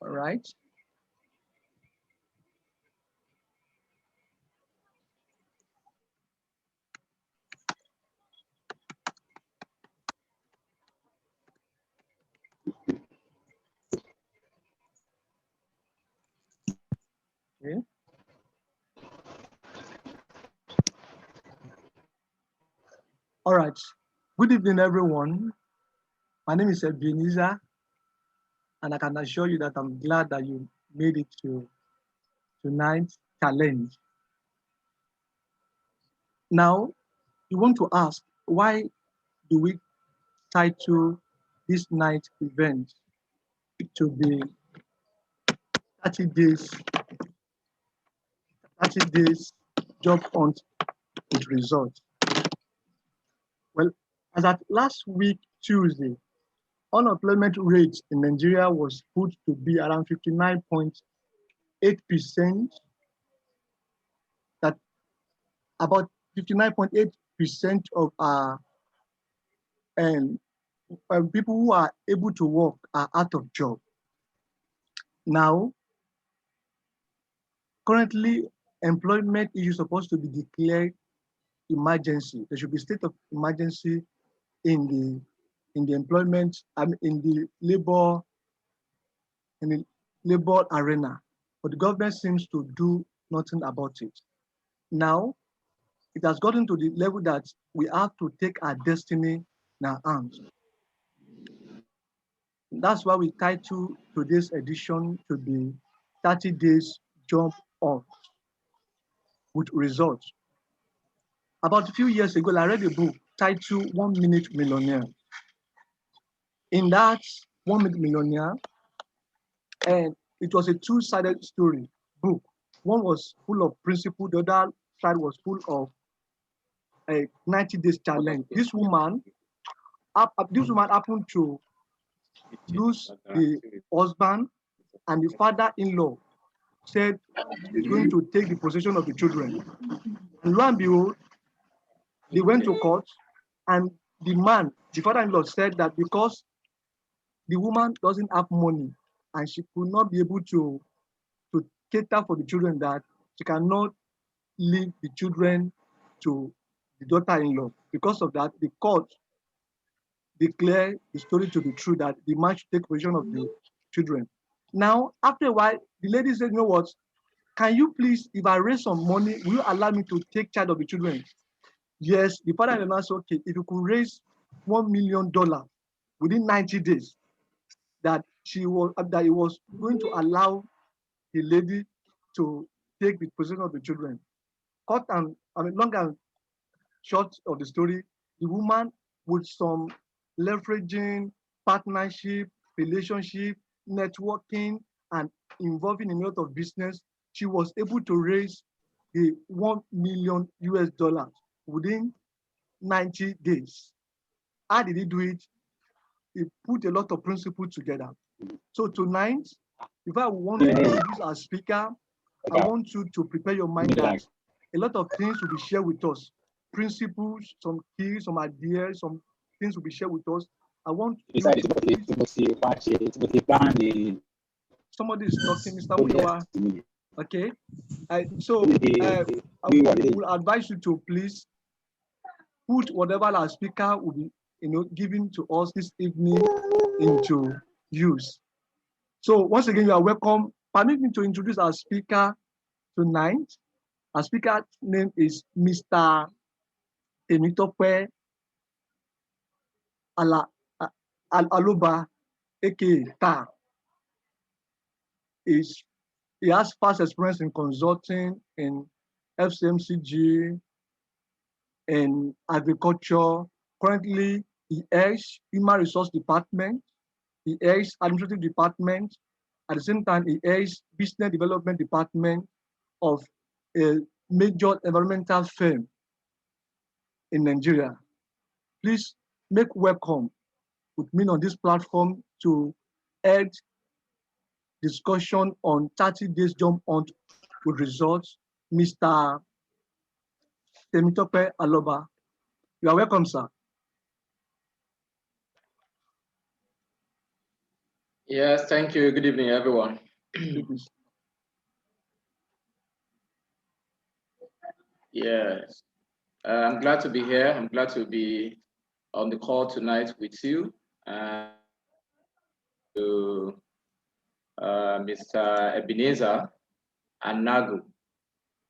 All right. Okay. All right. Good evening, everyone. My name is Ebenezer, and I can assure you that I'm glad that you made it to tonight's challenge. Now, you want to ask, why do we title this night event to be 30 days, 30 days job hunt with results? Well, as at last week, Tuesday, unemployment rate in Nigeria was put to be around 59.8%, that about 59.8% of our um, people who are able to work are out of job. Now, currently, employment is supposed to be declared emergency. There should be state of emergency in the employment, in the labor arena, but the government seems to do nothing about it. Now, it has gotten to the level that we have to take our destiny in our hands. That's why we title today's edition to be 30 days jump on with results. About a few years ago, I read a book titled 1 Minute Millionaire. In that 1 Minute Millionaire, and it was a two-sided story book. One was full of principle, the other side was full of a 90 days challenge. This woman happened to lose the husband, and the father-in-law said he's going to take the possession of the children. And lo and behold, they went to court, and the father-in-law said that because the woman doesn't have money and she could not be able to cater for the children, that she cannot leave the children to the daughter-in-law. Because of that, the court declared the story to be true, that the man should take possession of the children. Now, after a while, the lady said, you know what, can you please, if I raise some money, will you allow me to take charge of the children? Yes, the father-in-law said, okay, if you could raise $1 million within 90 days, that he was going to allow the lady to take the possession of the children. Long and short of the story, the woman, with some leveraging, partnership, relationship, networking, and involving in a lot of business, she was able to raise the $1 million within 90 days. How did he do it? He put a lot of principles together. So tonight, if I want to introduce our speaker, I want you to prepare your mind that a lot of things will be shared with us. Principles, some keys, some ideas, some things will be shared with us. I want you to somebody is talking, Mr. Muyiwa. Okay. I will advise you to please put whatever our speaker will be giving to us this evening into use. So once again, you are welcome. Permit me to introduce our speaker tonight. Our speaker's name is Mr. Temitope Aloba, aka Ta. He has past experience in consulting, in FCMCG, in agriculture. Currently, he heads Human Resource Department, he heads Administrative Department. At the same time, he heads Business Development Department of a major environmental firm in Nigeria. Please make welcome with me on this platform to head discussion on 30 days jump hunt with results, Mr. Temitope Aloba. You are welcome, sir. Yes, thank you. Good evening, everyone. Yes, I'm glad to be here. I'm glad to be on the call tonight with you. To Mr. Ebenezer and Anagun,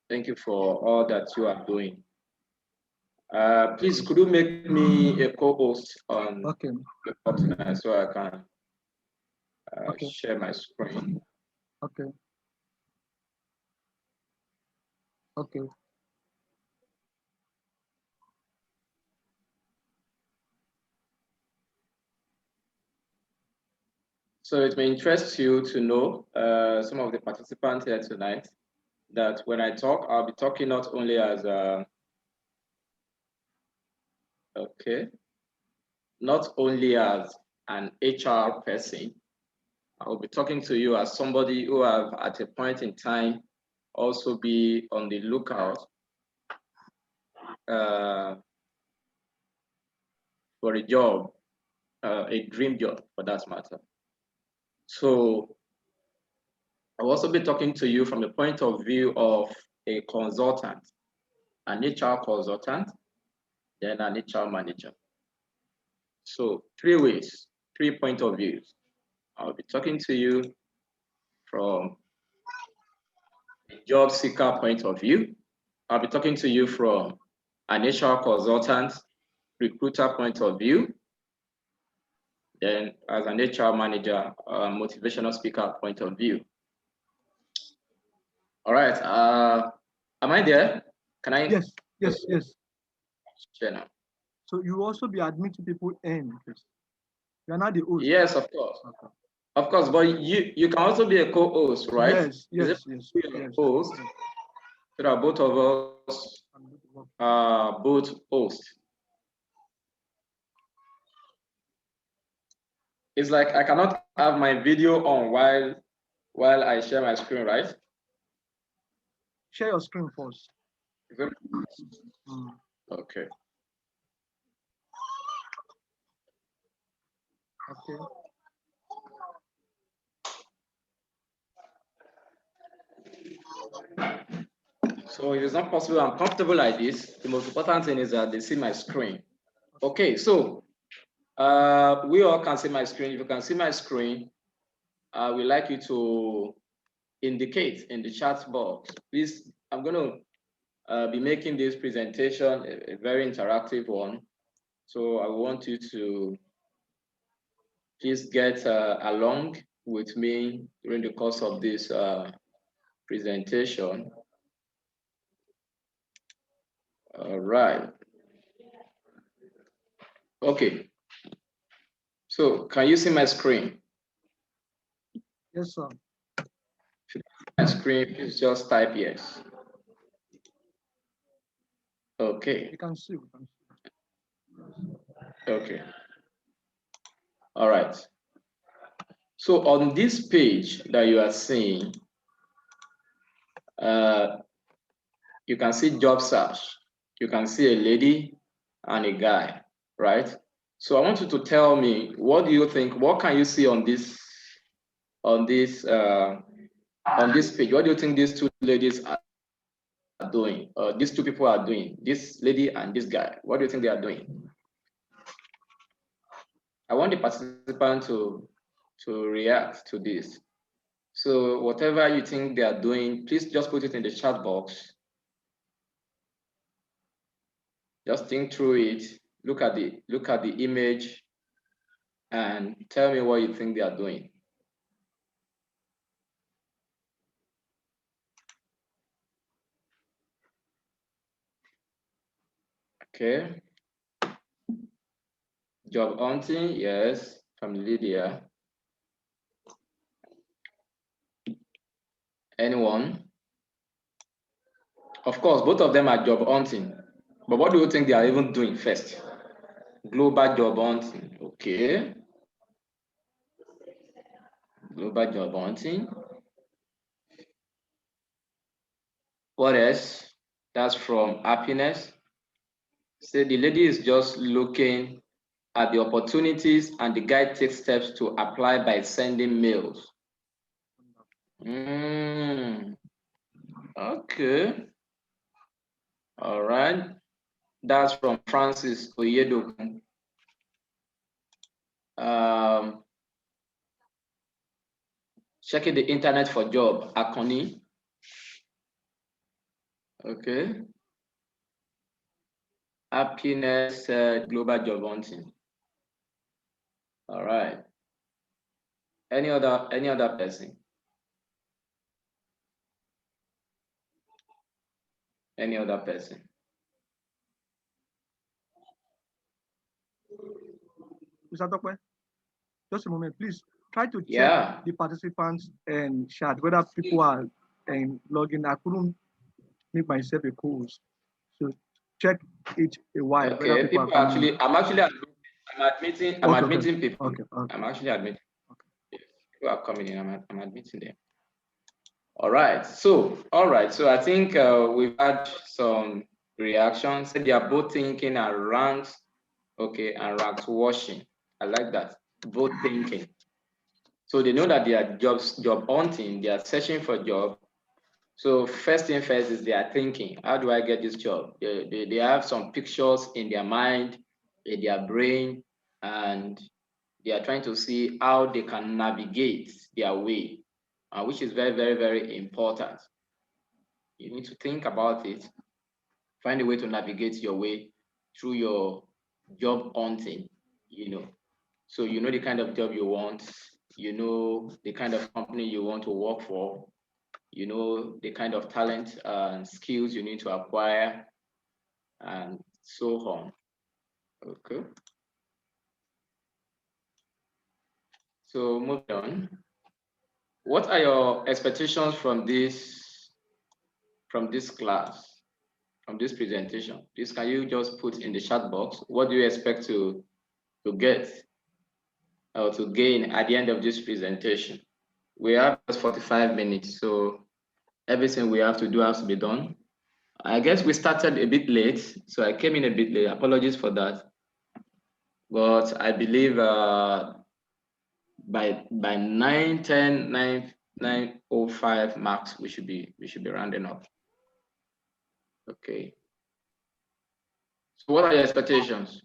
thank you for all that you are doing. Please, could you make me a co-host on the call tonight so I can share my screen? Okay. Okay. So it may interest you to know some of the participants here tonight that when I talk, I'll be talking not only as not only as an HR person, I will be talking to you as somebody who have at a point in time also be on the lookout for a job, a dream job for that matter. So I'll also be talking to you from the point of view of a consultant, an HR consultant, then an HR manager. So 3 ways, 3 points of views. I'll be talking to you from a job seeker point of view. I'll be talking to you from an HR consultant, recruiter point of view, then as an HR manager, motivational speaker point of view. All right. Am I there? Can I? Yes. Share now. So you also be admitting people in. You are not the host. Yes, of course. Okay. Of course, but you can also be a co-host, right? Yes. Host, so that both of us are both hosts. It's like I cannot have my video on while I share my screen, right? Share your screen first. Okay. Okay. So if it's not possible, I'm comfortable like this. The most important thing is that they see my screen. Okay, so we all can see my screen. If you can see my screen, I would like you to indicate in the chat box. Please, I'm going to be making this presentation a very interactive one. So I want you to please get along with me during the course of this presentation. All right. Okay. So can you see my screen? Yes, sir. My screen, please just type yes. Okay. You can see. Okay. All right. So on this page that you are seeing, you can see job search. You can see a lady and a guy, right? So I want you to tell me, what do you think? What can you see on this page? What do you think these two ladies are doing? These two people are doing. This lady and this guy. What do you think they are doing? I want the participant to react to this. So whatever you think they are doing, please just put it in the chat box. Just think through it. Look at the image and tell me what you think they are doing. Okay. Job hunting, yes, from Lydia. Anyone? Of course, both of them are job hunting. But what do you think they are even doing first? Global job hunting. Okay. Global job hunting. What else? That's from happiness. Say the lady is just looking are the opportunities, and the guide takes steps to apply by sending mails. Okay. All right. That's from Francis Oyedokun. Checking the internet for job, Akoni. Okay. Happiness, global job hunting. All right. Any other person? Any other person? Mr. Tokwe, just a moment, please. Try to check the participants and chat whether people are logging. I couldn't make myself a co-host, so check it a while. Okay, people are actually. I'm admitting people. Okay. I'm actually admitting. Okay. People are coming in. I'm admitting them. All right. So I think we've had some reactions. They are both thinking and ranks. Okay, and ranks washing. I like that. Both thinking. So they know that they are job hunting. They are searching for a job. So first thing first is they are thinking, how do I get this job? They have some pictures in their mind, in their brain, and they are trying to see how they can navigate their way, which is very, very, very important. You need to think about it, find a way to navigate your way through your job hunting, So you know the kind of job you want, you know the kind of company you want to work for, you know the kind of talent and skills you need to acquire, and so on. Okay. So moving on. What are your expectations from this class, from this presentation? Please, can you just put in the chat box, what do you expect to get or to gain at the end of this presentation? We have just 45 minutes, so everything we have to do has to be done. I guess we started a bit late, so I came in a bit late. Apologies for that. But I believe by 9:10, 9:05 max, we should be rounding up. Okay. So what are your expectations?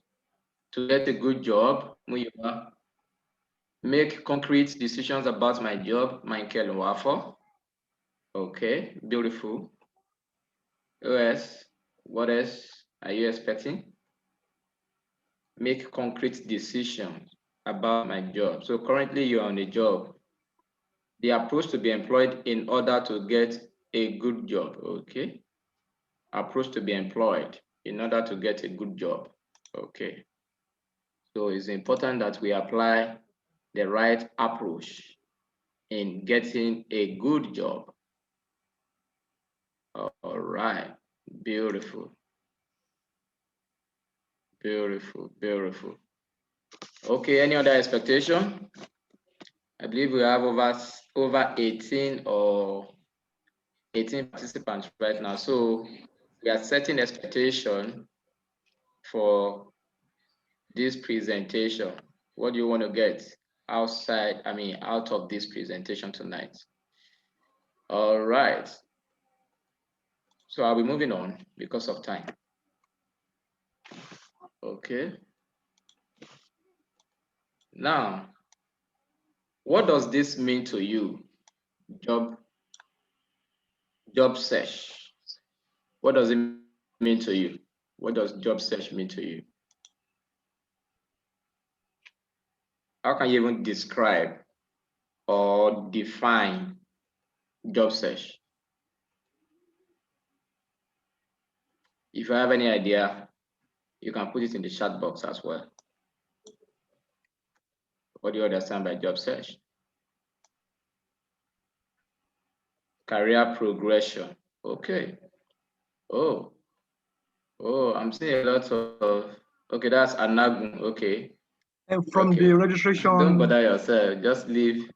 To get a good job, Muyiwa, make concrete decisions about my job, Michael Wafo. Okay, beautiful. OS, what else are you expecting? Make concrete decisions about my job. So currently you're on a job. The approach to be employed in order to get a good job, okay? Approach to be employed in order to get a good job, okay? So it's important that we apply the right approach in getting a good job. All right, beautiful. Beautiful, beautiful. Okay, any other expectation? I believe we have over 18 or 18 participants right now. So we are setting expectation for this presentation. What do you want to get out of this presentation tonight? All right. So I'll be moving on because of time. Okay. Now, what does this mean to you? Job search. What does it mean to you? What does job search mean to you? How can you even describe or define job search? If you have any idea, you can put it in the chat box as well. What do you understand by job search? Career progression. Okay. Oh, I'm seeing a lot of, okay, that's Anagun. Okay. And from the registration. Don't bother yourself, just leave.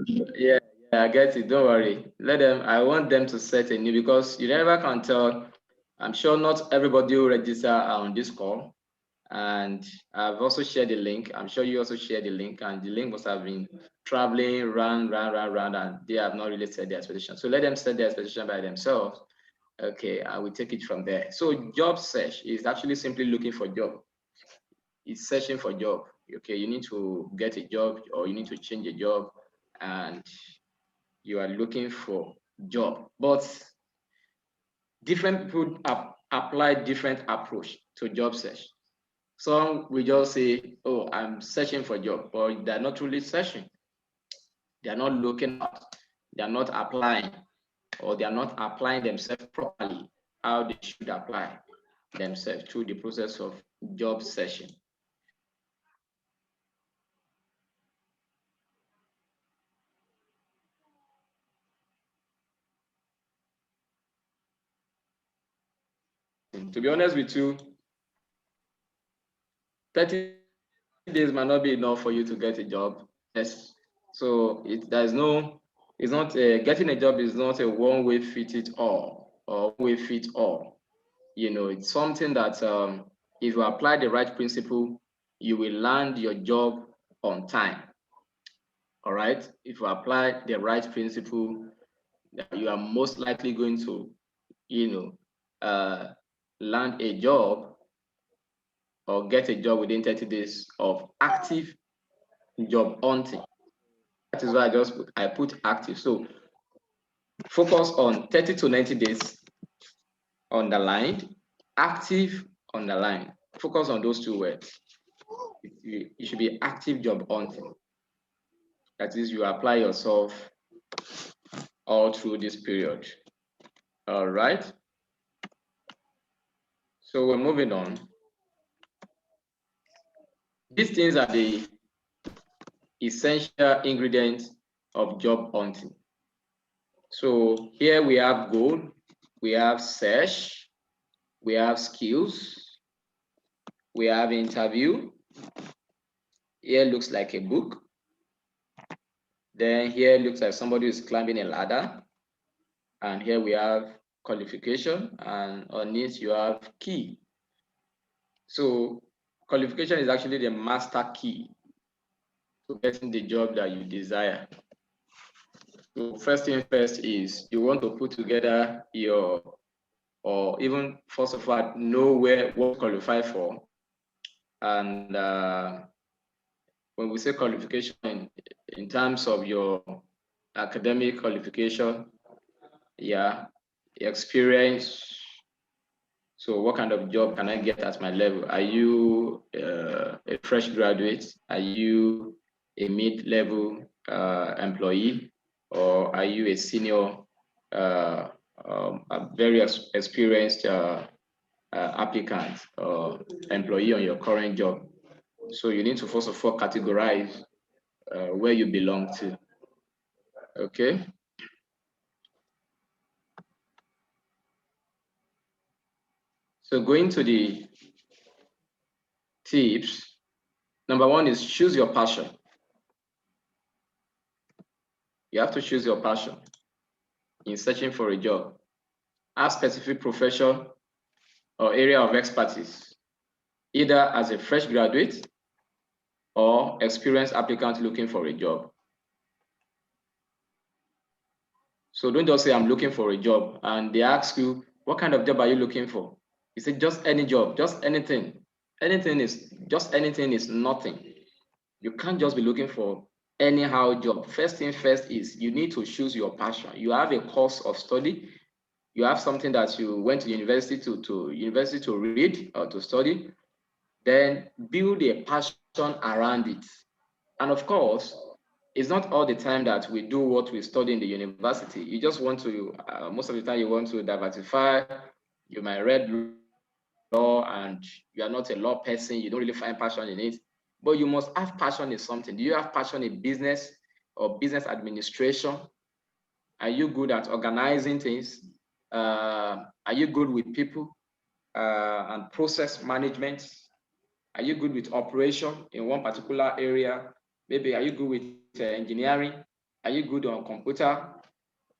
Yeah, I get it. Don't worry. Let them, I want them to set a new, because you never can tell. I'm sure not everybody will register on this call. And I've also shared the link. I'm sure you also shared the link, and the link must have been traveling round, and they have not really set their expectation. So let them set their expectation by themselves. Okay, I will take it from there. So job search is actually simply looking for job. It's searching for job. Okay, you need to get a job or you need to change a job, and you are looking for job. But different people apply different approach to job search. Some will just say, oh, I'm searching for a job, but they're not really searching. They're not looking out. They're not applying, or they're not applying themselves properly how they should apply themselves through the process of job searching. To be honest with you, 30 days might not be enough for you to get a job. Yes. So it's not getting a job is not a one-way fit it all or way fit all. It's something that if you apply the right principle, you will land your job on time. All right. If you apply the right principle, you are most likely going to, land a job or get a job within 30 days of active job hunting. That is why I put active. So focus on 30 to 90 days underlined, active underlined. Focus on those two words. You should be active job hunting. That is, you apply yourself all through this period. All right. So we're moving on. These things are the essential ingredients of job hunting. So here we have goal, we have search, we have skills, we have interview. Here looks like a book. Then here looks like somebody is climbing a ladder. And here we have qualification, and on it you have key. So qualification is actually the master key to getting the job that you desire. So first thing first is you want to put together or even first of all, know what you qualify for. And when we say qualification in terms of your academic qualification, yeah, experience. So what kind of job can I get at my level? Are you a fresh graduate? Are you a mid-level employee? Or are you a senior, a very experienced applicant or employee on your current job? So you need to first of all categorize where you belong to. Okay. So going to the tips, number one is choose your passion. You have to choose your passion in searching for a job. Have specific profession or area of expertise, either as a fresh graduate or experienced applicant looking for a job. So don't just say I'm looking for a job and they ask you, what kind of job are you looking for? You say just any job, just anything. Anything is nothing. You can't just be looking for anyhow job. First thing first is you need to choose your passion. You have a course of study. You have something that you went to university to read or to study. Then build a passion around it. And of course, it's not all the time that we do what we study in the university. You just want to, most of the time you want to diversify. You might read law and you are not a law person. You don't really find passion in it. But you must have passion in something. Do you have passion in business or business administration? Are you good at organizing things? Are you good with people and process management? Are you good with operation in one particular area? Maybe are you good with engineering? Are you good on computer?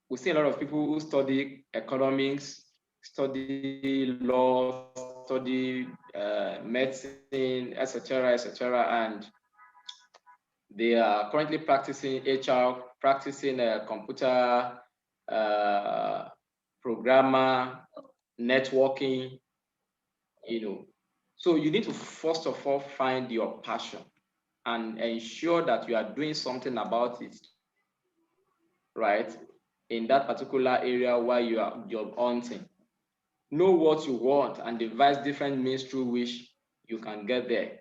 We see a lot of people who study economics, study law, study medicine, etc., etc., and they are currently practicing HR, practicing a computer programmer, networking, So you need to first of all find your passion and ensure that you are doing something about it, right? In that particular area where you are job hunting. Know what you want and devise different means through which you can get there.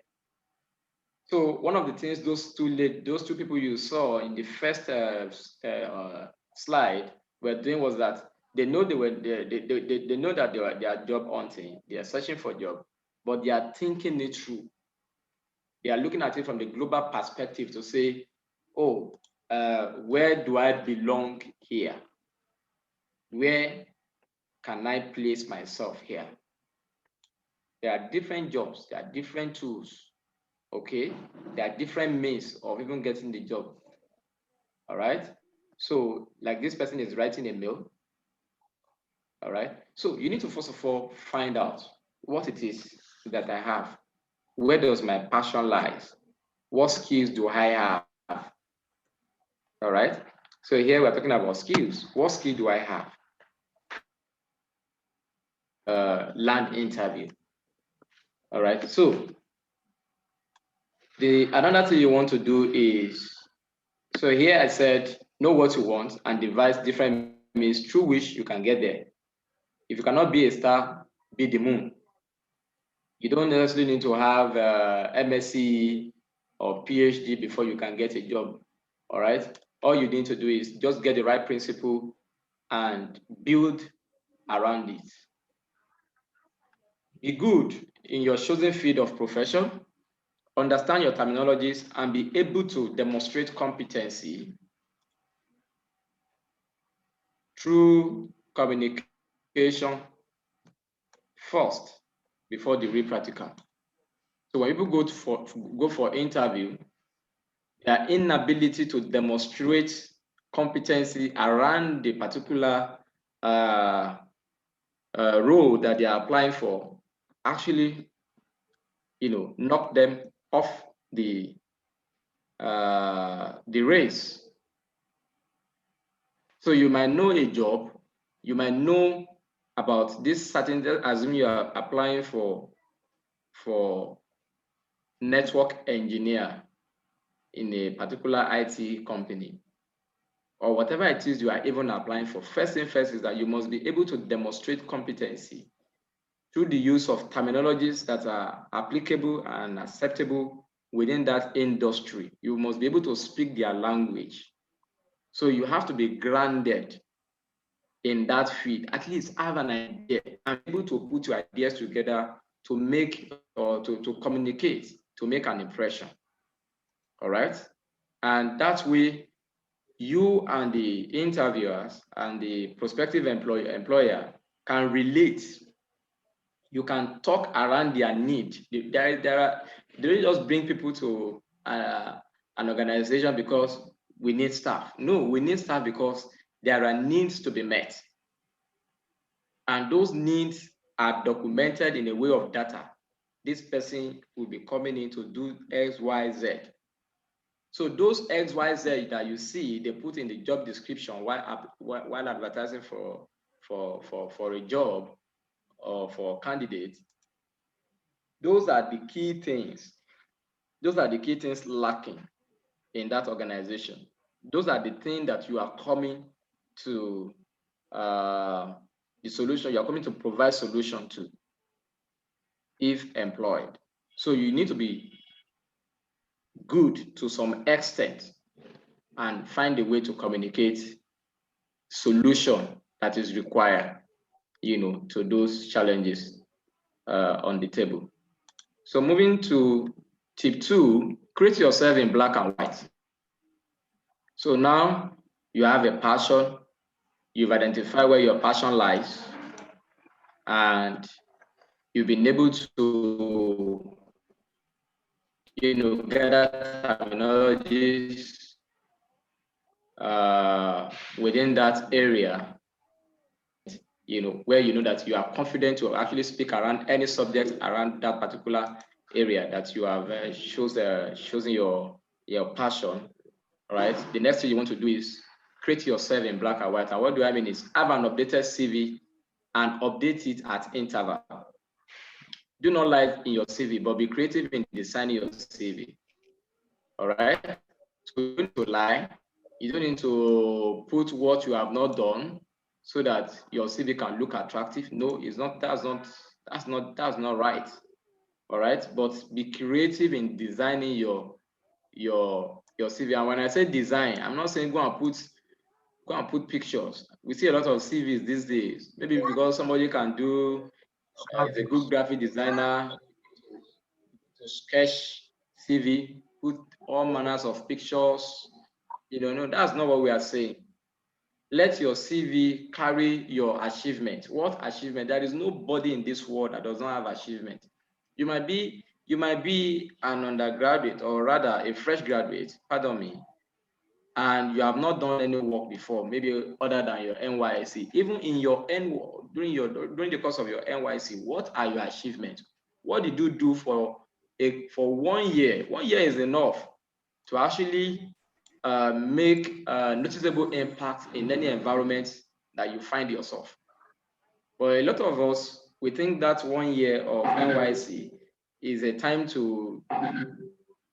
So one of the things those two people you saw in the first slide were doing was that they know they know that they are job hunting, they are searching for a job, but they are thinking it through. They are looking at it from the global perspective to say, oh, where do I belong here? Where can I place myself here? There are different jobs, there are different tools, okay? There are different means of even getting the job, all right? So like this person is writing a mail, all right? So you need to first of all find out what it is that I have. Where does my passion lies? What skills do I have? All right. So here we're talking about skills. What skill do I have? Land interview. All right. So another thing you want to do is, so here I said, know what you want and devise different means through which you can get there. If you cannot be a star, be the moon. You don't necessarily need to have MSc or PhD before you can get a job. All right. All you need to do is just get the right principle and build around it. Be good in your chosen field of profession, understand your terminologies, and be able to demonstrate competency through communication first before the real practical. So when people go for interview, their inability to demonstrate competency around the particular role that they are applying for actually, knock them off the race. So you might know a job, you might know about this certain, assume you are applying for network engineer in a particular IT company, or whatever it is you are even applying for. First thing first is that you must be able to demonstrate competency through the use of terminologies that are applicable and acceptable within that industry. You must be able to speak their language. So you have to be grounded in that field, at least have an idea and be able to put your ideas together to make or to communicate, to make an impression. All right. And that way, you and the interviewers and the prospective employer can relate. You can talk around their need. They don't just bring people to an organization because we need staff. No, we need staff because there are needs to be met. And those needs are documented in a way of data. This person will be coming in to do X, Y, Z. So those X, Y, Z that you see, they put in the job description while advertising for a job or for candidates. Those are the key things. Those are the key things lacking in that organization. Those are the things that you are coming to the solution. You are coming to provide solution to if employed. So you need to be good to some extent and find a way to communicate solution that is required, to those challenges on the table. So moving to tip 2, create yourself in black and white. So now you have a passion, you've identified where your passion lies, and you've been able to, gather terminologies within that area. where you know that you are confident to actually speak around any subject around that particular area that you have chosen your passion. All right. The next thing you want to do is create yourself in black and white. And what do I mean is have an updated CV and update it at interval. Do not lie in your CV, but be creative in designing your CV. All right. So you don't need to lie. You don't need to put what you have not done so that your CV can look attractive. No, it's not. That's not right. All right. But be creative in designing your CV. And when I say design, I'm not saying go and put pictures. We see a lot of CVs these days. Maybe because somebody can do is a good graphic designer to sketch CV, put all manners of pictures. No, that's not what we are saying. Let your CV carry your achievement. What achievement? There is nobody in this world that does not have achievement. You might be an undergraduate, or rather a fresh graduate, pardon me, and you have not done any work before, maybe other than your NYSC. Even in your during the course of your NYSC, what are your achievements? What did you do for 1 year? 1 year is enough to actually make a noticeable impact in any environment that you find yourself. But a lot of us, we think that 1 year of NYSC is a time to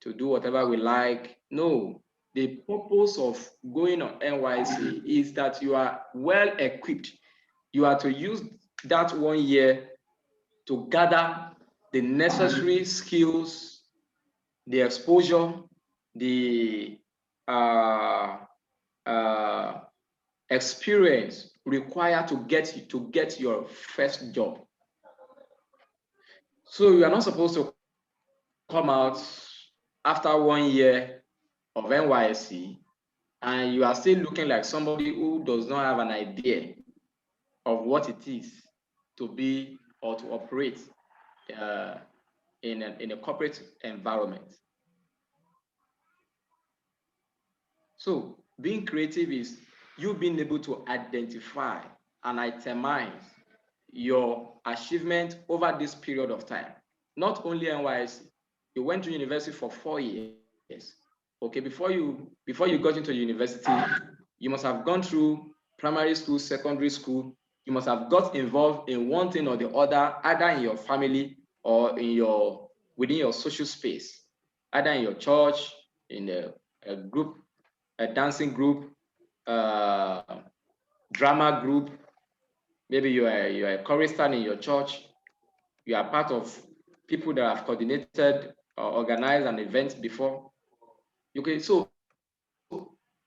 do whatever we like. No, the purpose of going on NYSC is that you are well equipped. You are to use that 1 year to gather the necessary skills, the exposure, the experience required to get your first job. So you are not supposed to come out after 1 year of NYSC and you are still looking like somebody who does not have an idea of what it is to be or to operate in a corporate environment. So being creative is you being able to identify and itemize your achievement over this period of time. Not only NYSC, you went to university for 4 years. Okay, before you got into university, you must have gone through primary school, secondary school. You must have got involved in one thing or the other, either in your family or within your social space, either in your church, in a group, a dancing group, drama group. Maybe you are a chorister in your church. You are part of people that have coordinated or organized an event before. Okay, so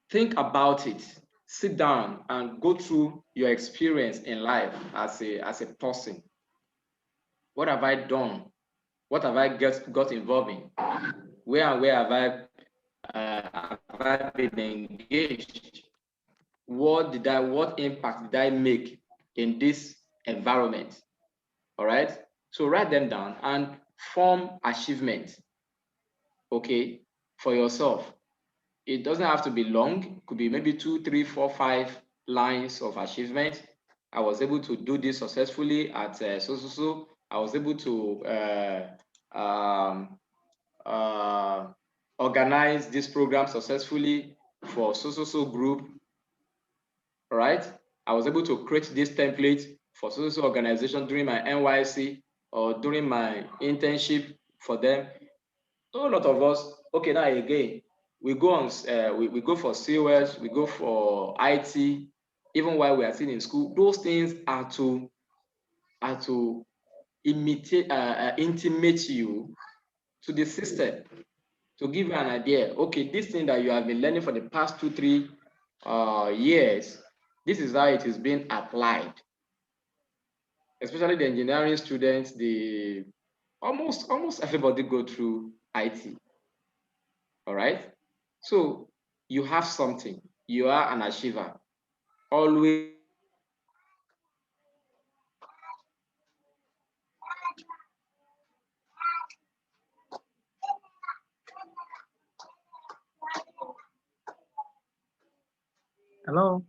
think about it. Sit down and go through your experience in life as a person. What have I done? What have I got involved in? Where have I been engaged? What impact did I make in this environment? All right. So write them down and form achievements. Okay, for yourself. It doesn't have to be long. It could be maybe 2, 3, 4, 5 lines of achievement. I was able to do this successfully at so. I was able to organize this program successfully for so group. All right. I was able to create this template for so organization during my NYC or during my internship for them. So a lot of us, okay, now again, we go on, we go for COS, we go for IT, even while we are still in school. Those things are to intimate you to the system, to give you an idea. Okay, this thing that you have been learning for the past 2, 3 years, this is how it is being applied. Especially the engineering students, almost everybody go through IT. All right. So you have something. You are an achiever. Always. Hello.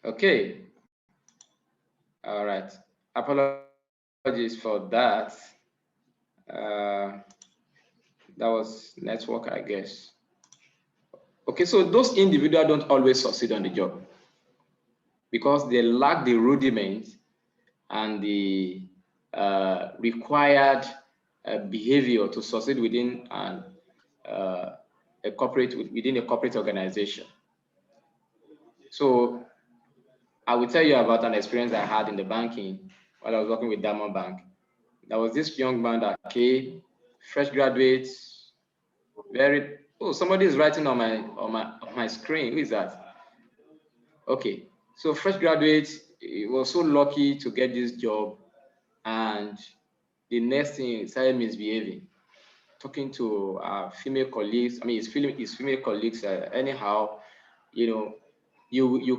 Okay. All right. Apologies for that. That was network, I guess. Okay, so those individuals don't always succeed on the job because they lack the rudiments and the required behavior to succeed within a corporate organization. So I will tell you about an experience I had in the banking while I was working with Diamond Bank. There was this young man that came, fresh graduate, somebody is writing on my screen. Who is that? Okay, so fresh graduate, he was so lucky to get this job, and the next thing he started misbehaving, talking to female colleagues. I mean, his female colleagues. Anyhow, you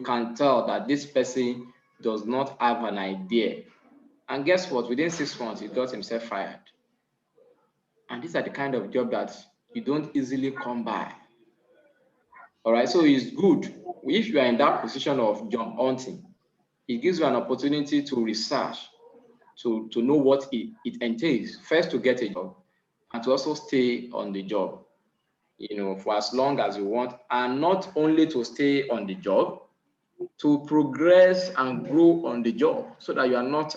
can tell that this person does not have an idea. And guess what? Within 6 months, he got himself fired. And these are the kind of job that you don't easily come by. All right, so it's good if you are in that position of job hunting. It gives you an opportunity to research, to know what it entails. First, to get a job, and to also stay on the job, for as long as you want, and not only to stay on the job, to progress and grow on the job, so that you are not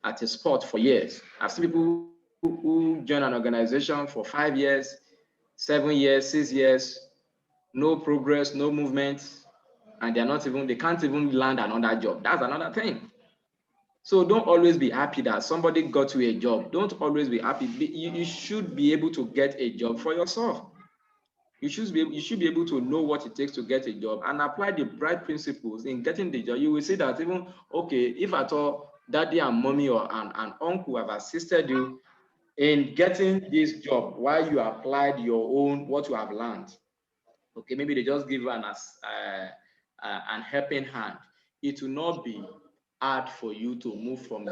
at a spot for years. I've seen people who join an organization for 5 years, 7 years, 6 years, no progress, no movement, and they can't even land another job. That's another thing. So don't always be happy that somebody got you a job. Don't always be happy. You should be able to get a job for yourself. You should be able to know what it takes to get a job and apply the right principles in getting the job. You will see that even, okay, if at all daddy and mommy or an uncle have assisted you in getting this job while you applied your own, what you have learned. Okay, maybe they just give you an helping hand. It will not be hard for you to move from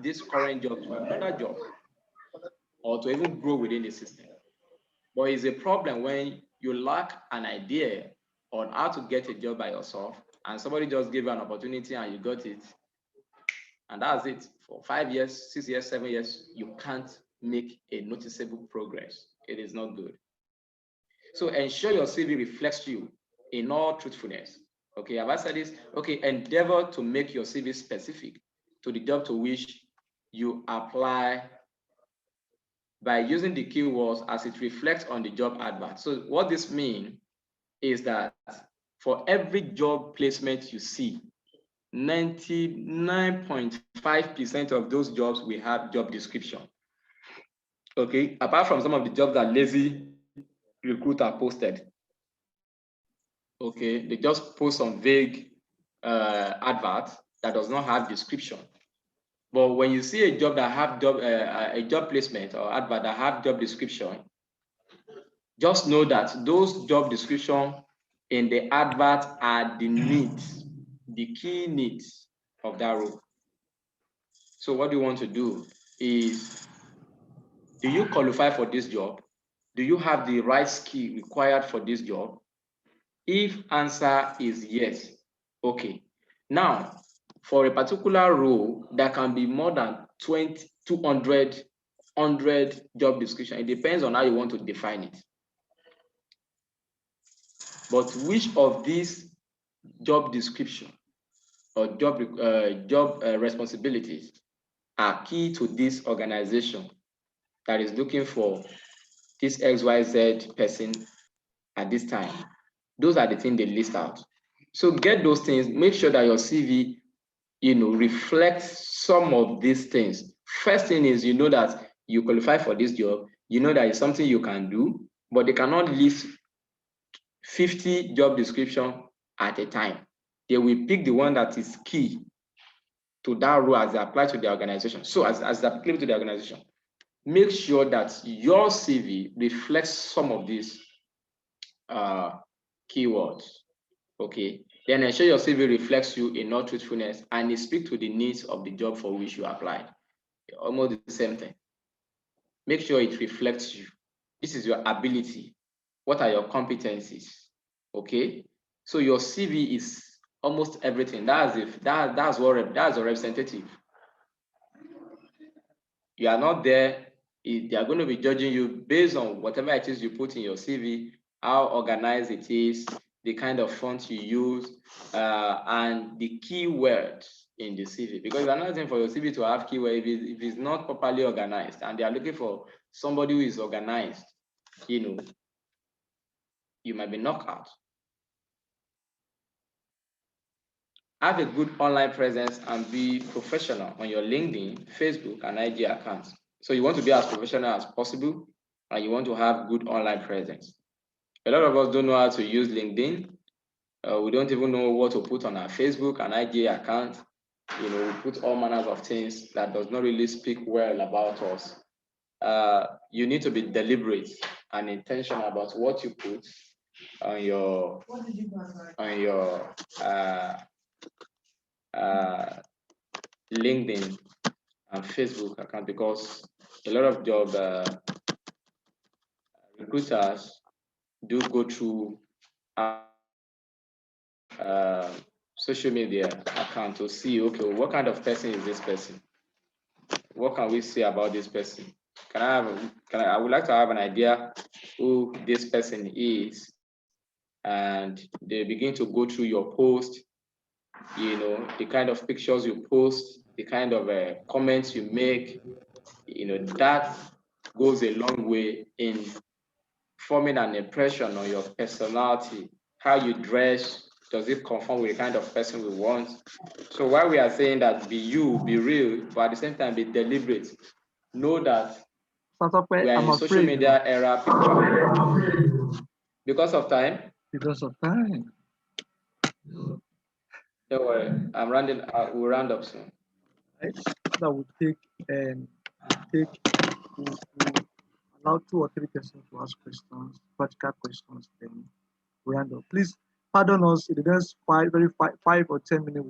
this current job to another job, or to even grow within the system. But it's a problem when you lack an idea on how to get a job by yourself, and somebody just gave you an opportunity and you got it, and that's it. For 5 years, 6 years, 7 years, you can't make a noticeable progress. It is not good. So ensure your CV reflects you in all truthfulness. Okay, have I said this? Okay, endeavor to make your CV specific to the job to which you apply by using the keywords as it reflects on the job advert. So what this means is that for every job placement you see, 99.5% of those jobs will have job description. Okay, apart from some of the jobs that lazy recruiter posted. Okay, they just post some vague advert that does not have description. But when you see a job that have a job placement or advert that have job description, just know that those job description in the advert are the needs, the key needs of that role. So what you want to do is, do you qualify for this job? Do you have the right skill required for this job? If answer is yes, okay. Now, for a particular role, there can be more than 200 job description. It depends on how you want to define it. But which of these job description or job responsibilities are key to this organization that is looking for this XYZ person at this time? Those are the things they list out. So get those things, make sure that your CV, reflects some of these things. First thing is, that you qualify for this job, that it's something you can do, but they cannot list 50 job description at a time. They will pick the one that is key to that role as they apply to the organization. So as they apply to the organization, make sure that your CV reflects some of these keywords. Okay, then ensure your CV reflects you in all truthfulness and it speaks to the needs of the job for which you applied. Almost the same thing. Make sure it reflects you. This is your ability. What are your competencies? Okay, so your CV is almost everything. That's a representative. You are not there. They are going to be judging you based on whatever it is you put in your CV, how organized it is, the kind of font you use, and the keywords in the CV. Because it's another thing for your CV to have keywords if it's not properly organized, and they are looking for somebody who is organized, you might be knocked out. Have a good online presence and be professional on your LinkedIn, Facebook, and IG accounts. So you want to be as professional as possible, and you want to have good online presence. A lot of us don't know how to use LinkedIn. We don't even know what to put on our Facebook and IG account. We put all manners of things that does not really speak well about us. You need to be deliberate and intentional about what you put on your LinkedIn and Facebook account, because a lot of job recruiters do go through social media account to see, okay, what kind of person is this person? What can we say about this person? I would like to have an idea who this person is, and they begin to go through your post, the kind of pictures you post, the kind of comments you make, that goes a long way in forming an impression on your personality. How you dress, does it conform with the kind of person we want? So while we are saying that be you, be real, but at the same time be deliberate, know that we are in social media era. Because of time? Because of time. Don't worry, we'll round up soon. Right? That would take we'll allow 2 or 3 persons to ask questions, practical questions, then we round up. Please pardon us in the next 5 or 10 minutes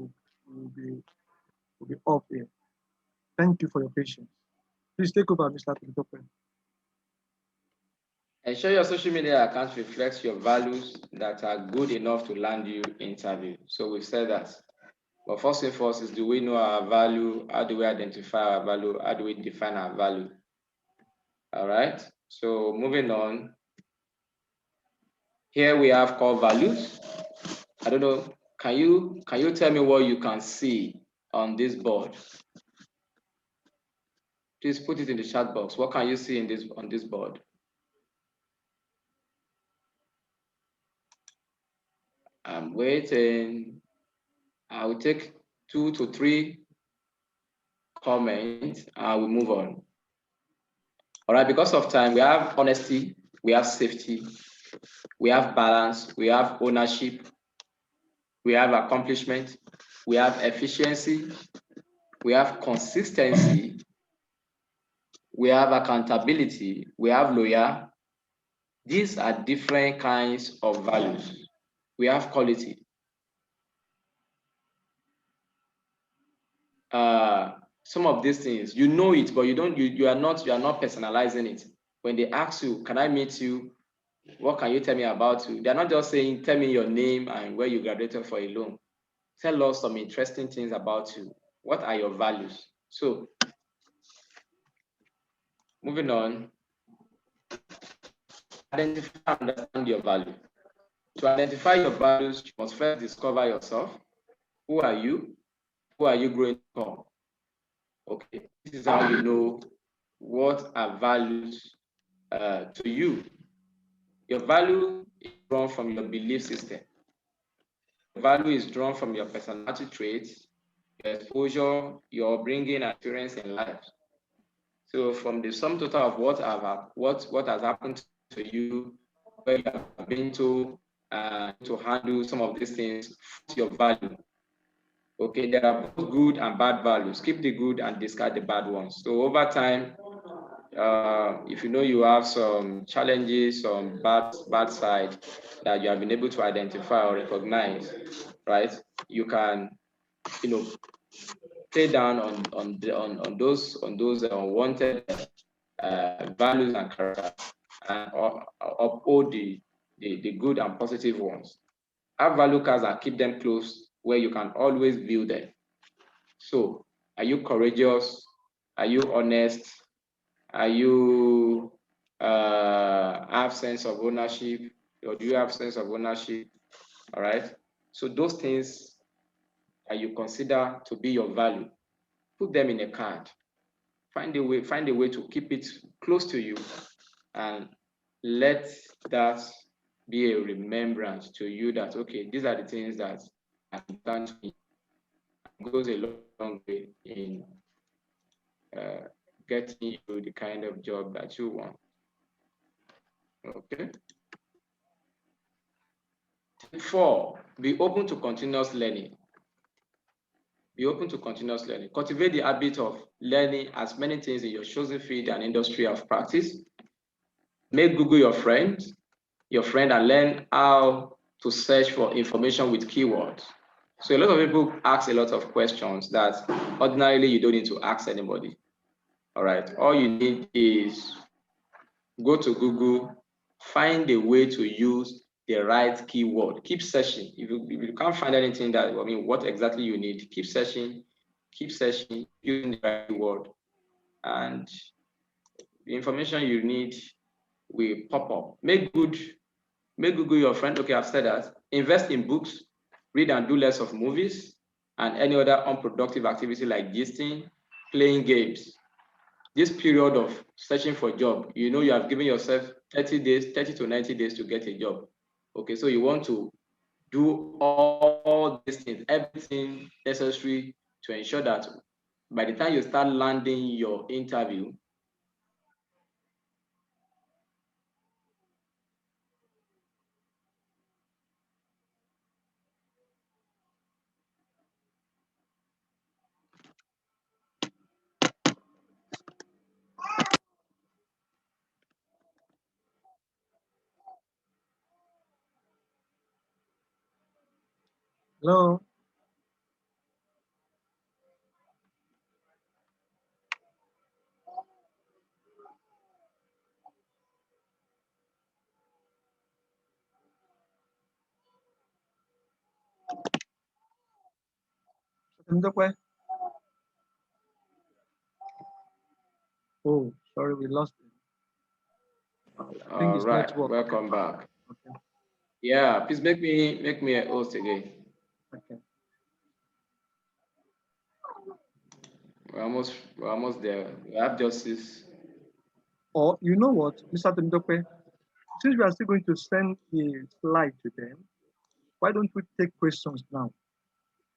we'll be off here. Thank you for your patience. Please take over, Mr. Temitope. Ensure your social media account reflects your values that are good enough to land you interview. So we've said that. But first and foremost is, do we know our value? How do we identify our value? How do we define our value? All right. So moving on. Here we have core values. I don't know. Can you tell me what you can see on this board? Please put it in the chat box. What can you see on this board? I'm waiting. I will take 2 to 3 comments and we'll move on. All right, because of time, we have honesty, we have safety, we have balance, we have ownership, we have accomplishment, we have efficiency, we have consistency, we have accountability, we have loyal. These are different kinds of values. We have quality. Some of these things, you know it, but you are not personalizing it. When they ask you, can I meet you? What can you tell me about you? They're not just saying, tell me your name and where you graduated for a loan. Tell us some interesting things about you. What are your values? So, moving on, identify and understand your value. To identify your values, you must first discover yourself. Who are you? Who are you growing to become? Okay, this is how you know what are values to you. Your value is drawn from your belief system. Your value is drawn from your personality traits, your exposure, your upbringing, and experience in life. So, from the sum total of what has happened to you, where you have been to handle some of these things, your value. Okay, there are both good and bad values. Keep the good and discard the bad ones. So over time, if you know you have some challenges, some bad side that you have been able to identify or recognize, right? You can, play down on those unwanted values and character, and uphold the good and positive ones. Have value cards and keep them close where you can always view them. So, are you courageous? Are you honest? Are you have sense of ownership, or do you have sense of ownership? All right. So those things that you consider to be your value, put them in a card. Find a way to keep it close to you, and let that be a remembrance to you that, okay, these are the things that are important to me. It goes a long way in getting you the kind of job that you want. Okay. Tip 4, be open to continuous learning. Be open to continuous learning. Cultivate the habit of learning as many things in your chosen field and industry of practice. Make Google your friend, and learn how to search for information with keywords. So a lot of people ask a lot of questions that ordinarily you don't need to ask anybody. All right. All you need is go to Google, find a way to use the right keyword. Keep searching. If you can't find anything that, I mean, what exactly you need, keep searching, using the right keyword, and the information you need will pop up. Make Google your friend. Okay, I've said that. Invest in books, read and do less of movies, and any other unproductive activity like gisting, playing games. This period of searching for a job, you know, you have given yourself 30 to 90 days to get a job. Okay, so you want to do all these things, everything necessary to ensure that by the time you start landing your interview, Hello. Temitope? Oh, sorry, we lost it. I think all it's right, network. welcome back. Okay. Yeah, please make me a host again. Okay. We're almost there. We have justice. Or you know what, Mr. Temitope? Since we are still going to send the slide to them, why don't we take questions now?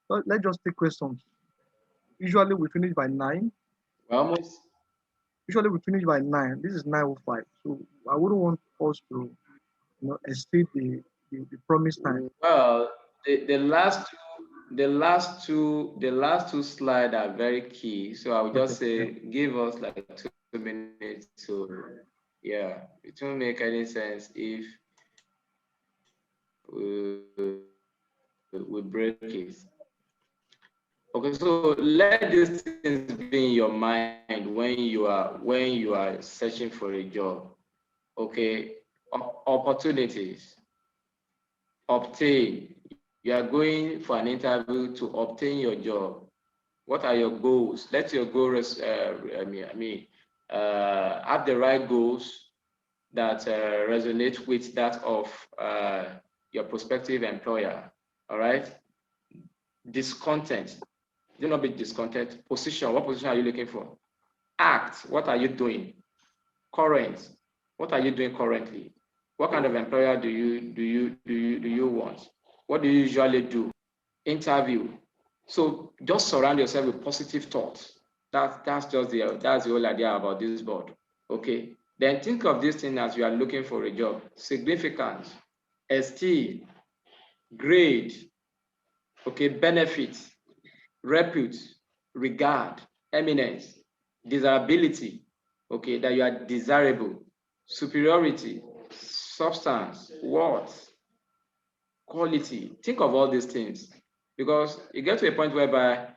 Let's just take questions. Usually we finish by 9. We're almost. Usually we finish by 9. This is 9:05. So I wouldn't want us to, exceed the promised time. Well, the last two slides are very key. So I would just Okay. say give us like 2 minutes to, yeah, it won't make any sense if we break it. Okay, so let these things be in your mind when you are searching for a job. Okay, opportunities, obtain. You are going for an interview to obtain your job. What are your goals? Let your goals, have the right goals that resonate with that of your prospective employer. All right. Discontent. Do not be discontent. Position. What position are you looking for? Act. What are you doing? Current. What are you doing currently? What kind of employer do you want? What do you usually do? Interview. So just surround yourself with positive thoughts. That's the whole idea about this board. Okay. Then think of this thing as you are looking for a job. Significance, esteem, grade, okay, benefits, repute, regard, eminence, desirability, okay, that you are desirable, superiority, substance, worth, quality. Think of all these things, because you get to a point whereby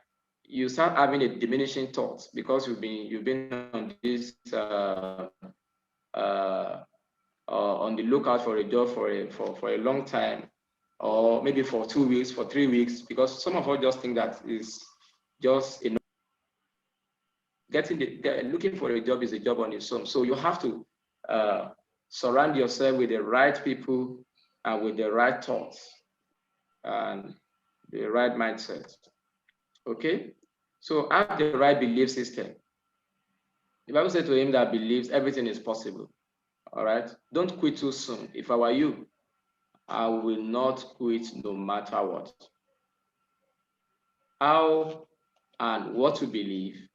you start having a diminishing thought because you've been on this on the lookout for a job for a long time, or maybe for 2 weeks, for 3 weeks, because some of us just think that is just enough. Looking for a job is a job on its own. So you have to surround yourself with the right people and with the right thoughts and the right mindset. Okay? So have the right belief system. The Bible said to him that believes everything is possible. All right? Don't quit too soon. If I were you, I will not quit no matter what. How and what you believe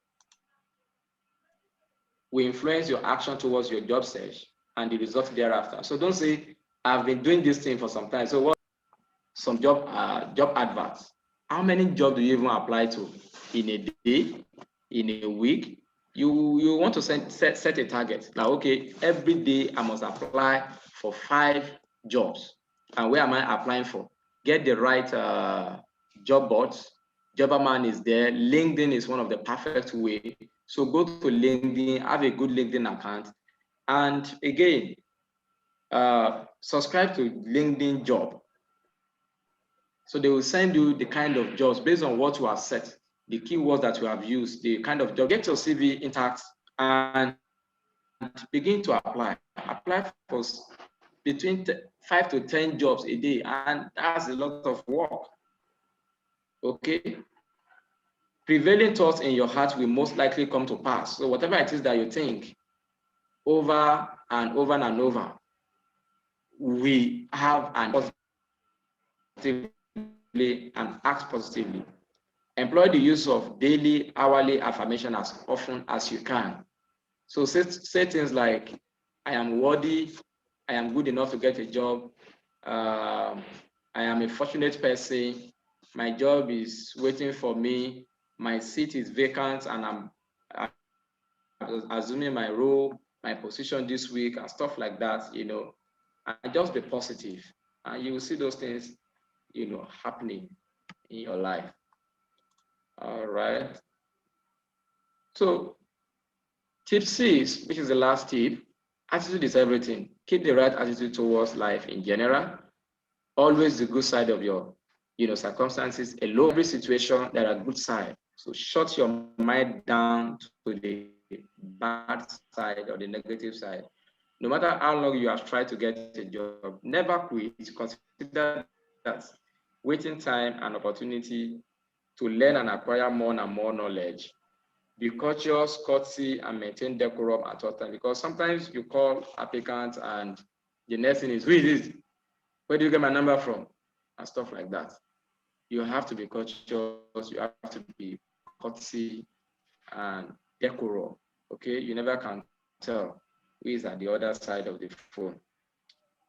will influence your action towards your job search and the result thereafter. So don't say, I've been doing this thing for some time. So what? Some job adverts. How many jobs do you even apply to in a day, in a week? You want to set a target. Now, okay, every day I must apply for 5 jobs. And where am I applying for? Get the right job boards. Jobberman is there. LinkedIn is one of the perfect way. So go to LinkedIn, have a good LinkedIn account. And again, subscribe to LinkedIn job. So they will send you the kind of jobs based on what you have set, the keywords that you have used, the kind of job. Get your CV intact and begin to apply. Apply for between 5 to 10 jobs a day, and that's a lot of work. Okay? Prevailing thoughts in your heart will most likely come to pass. So whatever it is that you think over and over and over, we have an positively and act positively. Employ the use of daily, hourly affirmation as often as you can. So say things like, I am worthy, I am good enough to get a job, I am a fortunate person, my job is waiting for me, my seat is vacant, and I'm assuming my role, my position this week, and stuff like that, and just be positive. And you will see those things, happening in your life. All right. So tip 6, which is the last tip, attitude is everything. Keep the right attitude towards life in general. Always the good side of your, circumstances. Alone, every situation, there are good sides. So shut your mind down to the bad side or the negative side. No matter how long you have tried to get a job, never quit. Consider that waiting time and opportunity to learn and acquire more and more knowledge. Be courteous, courtesy, and maintain decorum at all times. Because sometimes you call applicants and the next thing is, who is this? Where do you get my number from? And stuff like that. You have to be courteous, you have to be courtesy and decorum. Okay, you never can tell who is at the other side of the phone.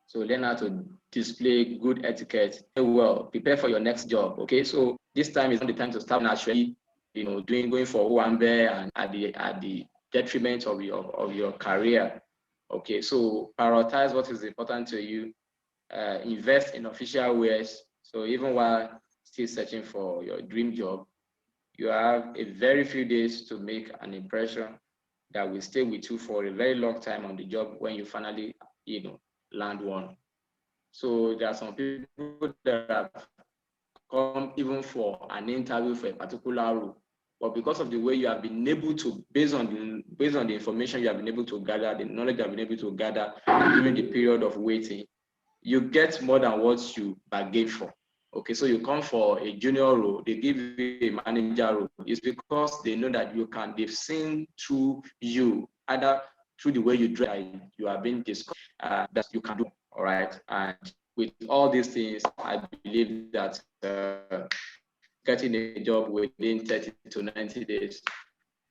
So learn how to display good etiquette. Well, prepare for your next job. Okay, so this time is not the time to start naturally, going for Owambe and at the detriment of your career. Okay, so prioritize what is important to you. Invest in official ways. So even while still searching for your dream job, you have a very few days to make an impression that will stay with you for a very long time on the job when you finally, land one. So there are some people that have come even for an interview for a particular role, but because of the way you have been able to, based on the information you have been able to gather, the knowledge you have been able to gather during the period of waiting, you get more than what you bargained for. Okay, so you come for a junior role, they give you a manager role. It's because they know that they've seen through you, either through the way you drive, you are being discussed, that you can do, all right? And with all these things, I believe that getting a job within 30 to 90 days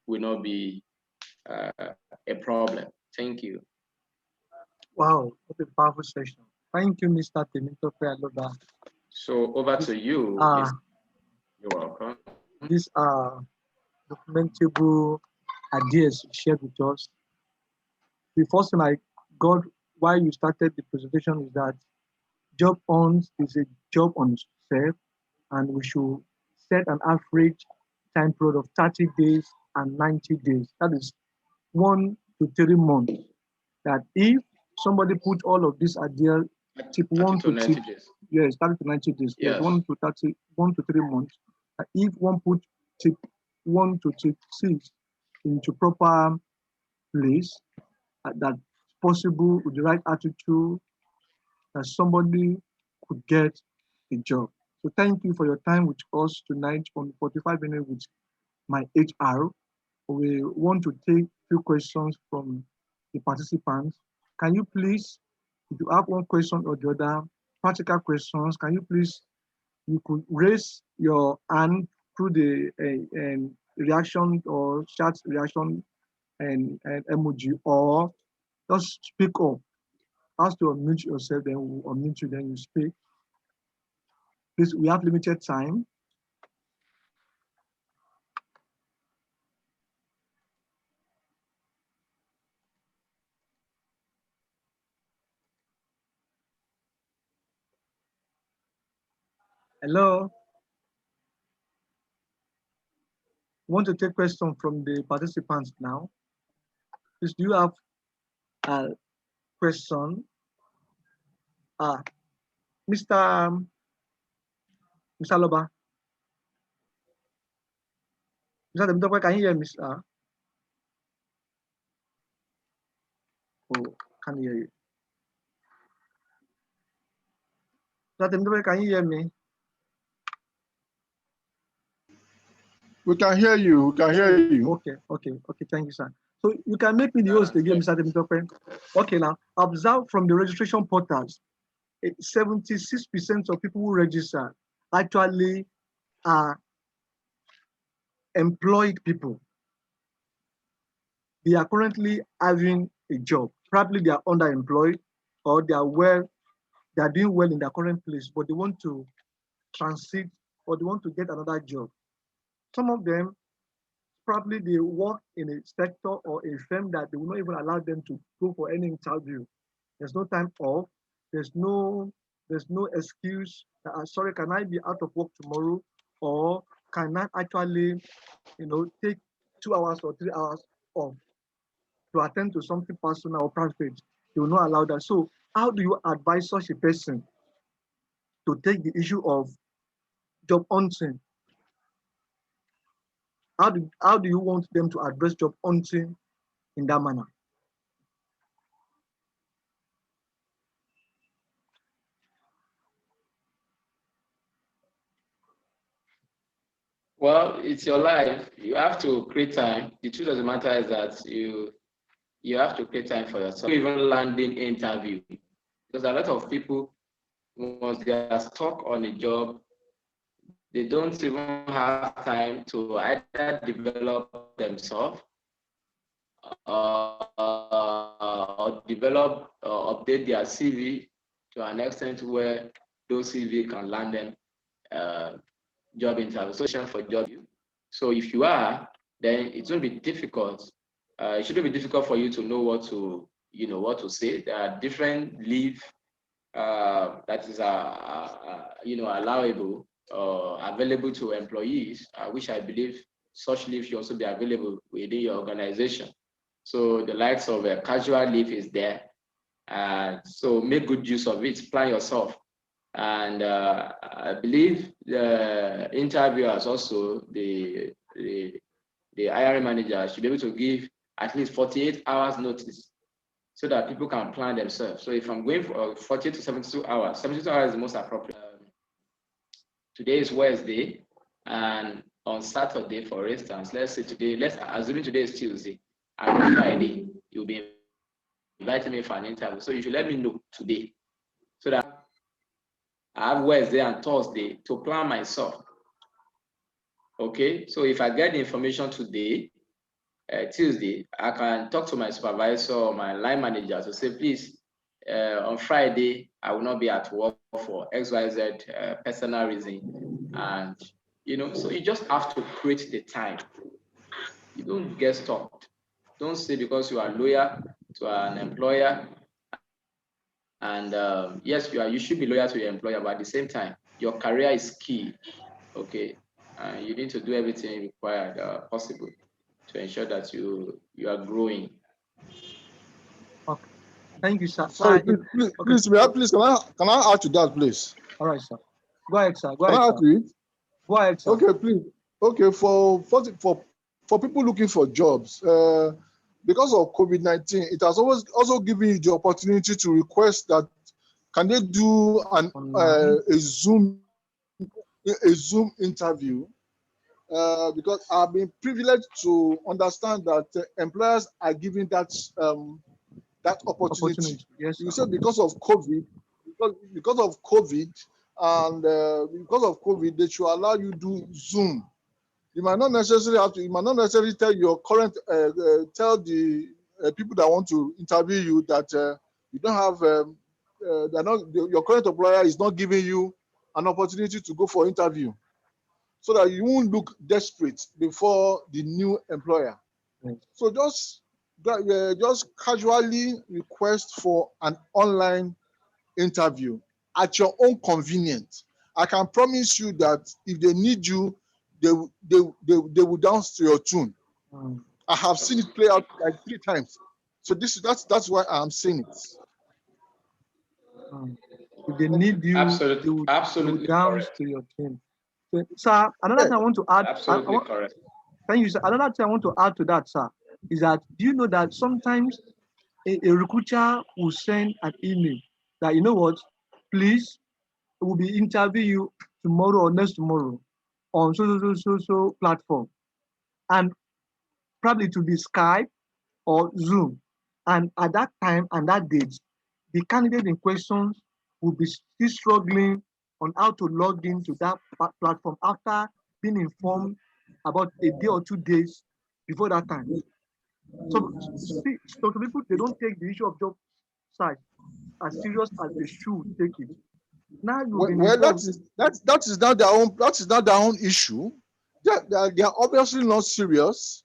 will not be a problem. Thank you. Wow, what a powerful session. Thank you, Mr. Temitope Aloba. So over to you. You're welcome. These are documentable ideas you shared with us. The first thing I got why you started the presentation is that job hunt is a job on itself, and we should set an average time period of 30 days and 90 days. That is 1 to 3 months. That if somebody put all of this at their tip 1 to 90 tip, days. yes, 30 to 90 days, yes, Yes. 1 to 30, 1 to 3 months. If one put tip 1 to tip 6 into proper place, that's possible with the right attitude, that somebody could get a job. So thank you for your time with us tonight on 45 minutes with my HR. We want to take few questions from the participants. Can you please, if you have one question or the other, practical questions, can you please, you could raise your hand through the reaction or chat reaction and emoji, or just speak up. Ask to unmute yourself, then we'll unmute you, then you speak. Please, we have limited time. Hello. Want to take questions from the participants now. Please, do you have a question? Mr. Mr. Aloba. Mr. Temitope, can you hear me, sir? Oh, can't hear you. Mr. Temitope, can you hear me? We can hear you. We can hear you. Okay. Thank you, sir. So you can make me the host again, Mr. Temitope. Okay, now observe from the registration portals, 76% of people who register actually are employed people. They are currently having a job. Probably they are underemployed, or they are doing well in their current place, but they want to transit, or they want to get another job. Some of them, probably they work in a sector or a firm that they will not even allow them to go for any interview. There's no time off. There's no excuse. Sorry, can I be out of work tomorrow? Or can I actually, take 2 hours or 3 hours off to attend to something personal or private? They will not allow that. So how do you advise such a person to take the issue of job hunting? How do you want them to address job hunting in that manner? Well, it's your life. You have to create time. The truth of the matter is that you have to create time for yourself. Even landing interview, because a lot of people, once they are stuck on a job, they don't even have time to either develop themselves or develop or update their CV to an extent where those CV can land them job interview, social for job. So if you are, then it won't be difficult. It shouldn't be difficult for you to know what to say. There are different leave that is allowable or available to employees, which I believe such leave should also be available within your organization. So the likes of a casual leave is there. So make good use of it, plan yourself. And I believe the interviewers also, the hiring manager should be able to give at least 48 hours notice so that people can plan themselves. So if I'm going for 40 to 72 hours, 72 hours is the most appropriate. Today is Wednesday, and on Saturday, for instance, let's say today, let's assume today is Tuesday, and on Friday, you'll be inviting me for an interview. So you should let me know today so that I have Wednesday and Thursday to plan myself. Okay, so if I get the information today, Tuesday, I can talk to my supervisor or my line manager to say, please, on Friday, I will not be at work for XYZ personal reason. And, so you just have to create the time. You don't get stopped. Don't say because you are loyal to an employer. And yes, you should be loyal to your employer, but at the same time, your career is key. Okay, you need to do everything required possible to ensure that you are growing. Okay, Thank you, sir. Sorry, Okay. please, can I add to that, please? All right, sir. Go ahead, sir. Go Can ahead, I add sir. to it? Go ahead, sir. Okay, please. Okay, for people looking for jobs, because of COVID-19, it has always also given you the opportunity to request that can they do a Zoom interview. Because I've been privileged to understand that employers are giving that opportunity. Yes, You sir. said because of COVID, because of COVID, and because of COVID, they should allow you do Zoom. You might not necessarily have to. You might not necessarily tell your current tell the people that want to interview you that you don't have. They're not. Your current employer is not giving you an opportunity to go for interview, so that you won't look desperate before the new employer. Yes. So just casually request for an online interview at your own convenience. I can promise you that if they need you, they will dance to your tune. I have seen it play out like 3 times. So that's why I'm saying it. If they need you, Absolutely, they absolutely will dance correct. to your tune. So, sir, another thing I want to add. Absolutely correct. Thank you, sir. Another thing I want to add to that, sir, is that do you know that sometimes a recruiter will send an email that, you know what, please, will be interview you tomorrow or next tomorrow on so platform, and probably to be Skype or Zoom, and at that time and that date, the candidate in question will be still struggling on how to log into that platform after being informed about a day or 2 days before that time. So see, some people, they don't take the issue of job search as serious as they should take it. Now you've been Well, involved. that is not their own issue. They are obviously not serious,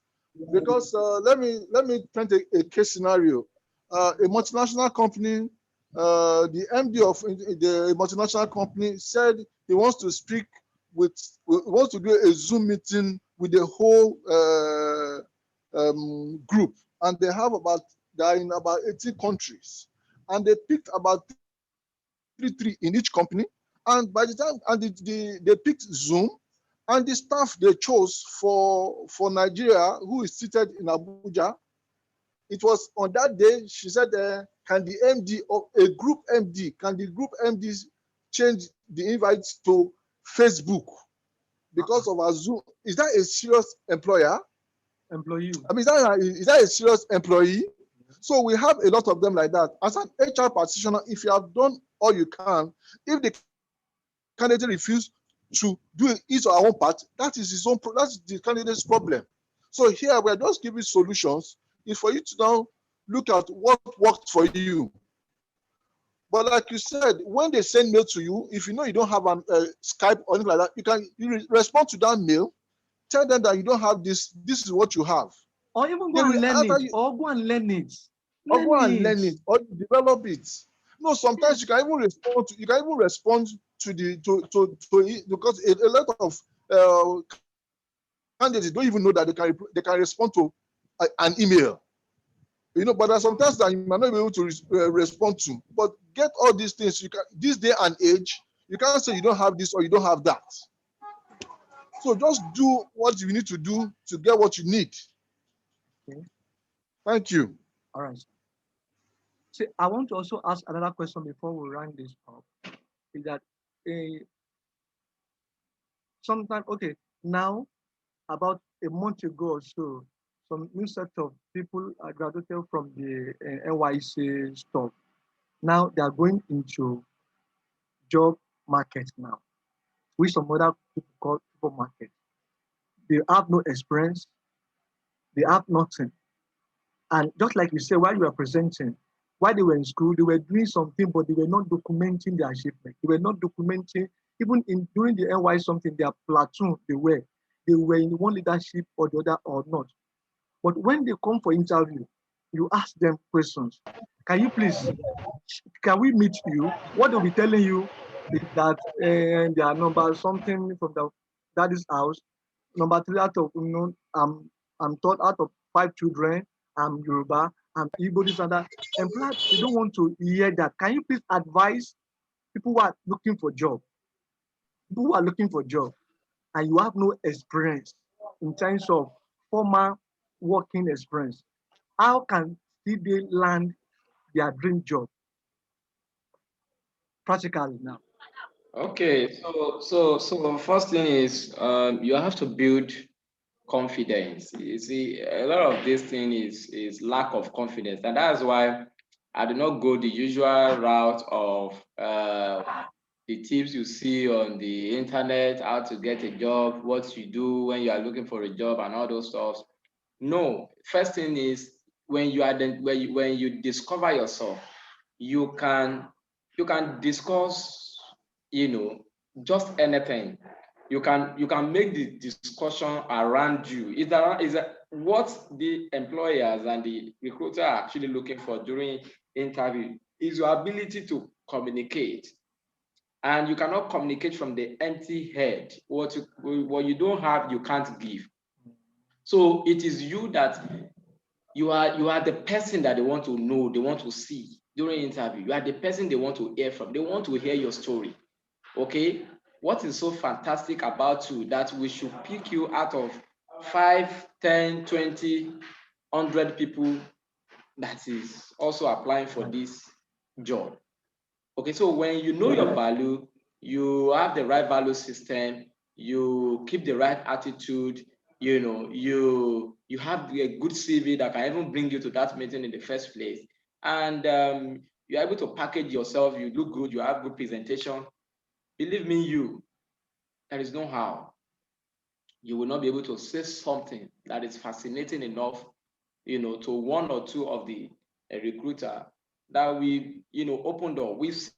because let me paint a case scenario. A multinational company, the MD of the multinational company said he wants to speak wants to do a Zoom meeting with the whole group, and they are in about 80 countries, and they picked about 3 in each company. And by the time they picked Zoom, and the staff they chose for Nigeria, who is seated in Abuja, it was on that day she said, can the MD of a group MD, can the group MDs change the invite to Facebook because of our Zoom? Is that a serious employee? I mean, is that a serious employee? So we have a lot of them like that. As an HR practitioner, if you have done all you can, if the candidate refuses to do his or her own part, that's the candidate's problem. So here we are just giving solutions. It's for you to now look at what worked for you. But like you said, when they send mail to you, if you know you don't have a Skype or anything like that, you respond to that mail, tell them that you don't have this. This is what you have. Or even go and learn it. Or go and learn it. Or go and learn it. Or develop it. No, sometimes you can even respond to because a lot of candidates don't even know that they can respond to an email. You know, but there are sometimes that you might not be able to respond to. But get all these things. You can, this day and age, you can't say you don't have this or you don't have that. So just do what you need to do to get what you need. Okay. Thank you. All right. See, I want to also ask another question before we round this up. Is that sometimes, okay, now about a month ago or so, some new set of people are graduated from the NYC stuff. Now they are going into job market now, which some other people call job market. They have no experience, they have nothing. And just like you said, while you were presenting, while they were in school, they were doing something, but they were not documenting their achievement. They were not documenting, even during the NY something, their platoon, they were in one leadership or the other or not. But when they come for interview, you ask them questions. Can we meet you? What they'll be telling you is that their number something from the daddy's house. Number 3 out of, I'm taught out of 5 children, I'm Yoruba, and Igbo, this and that. Employers, they don't want to hear that. Can you please advise people who are looking for job? People who are looking for job and you have no experience in terms of formal working experience, how can still they land their dream job practically now? Okay, so first thing is you have to build confidence. You see, a lot of this thing is lack of confidence, and that's why I do not go the usual route of the tips you see on the internet, how to get a job, what you do when you are looking for a job, and all those stuff. No, first thing is when you when you discover yourself, you can you can discuss, just anything. You can make the discussion around you. Is that what the employers and the recruiter are actually looking for during interview is your ability to communicate. And you cannot communicate from the empty head. What you don't have, you can't give. So it is you that you are the person that they want to know, they want to see during interview. You are the person they want to hear from. They want to hear your story. Okay, what is so fantastic about you that we should pick you out of 5, 10, 20, 100 people that is also applying for this job? Okay, so when you know your value, you have the right value system, you keep the right attitude, you have a good CV that can even bring you to that meeting in the first place, and you're able to package yourself, you look good, you have good presentation. Believe me, there is no how you will not be able to say something that is fascinating enough, to one or two of the recruiter that we, open door. We've seen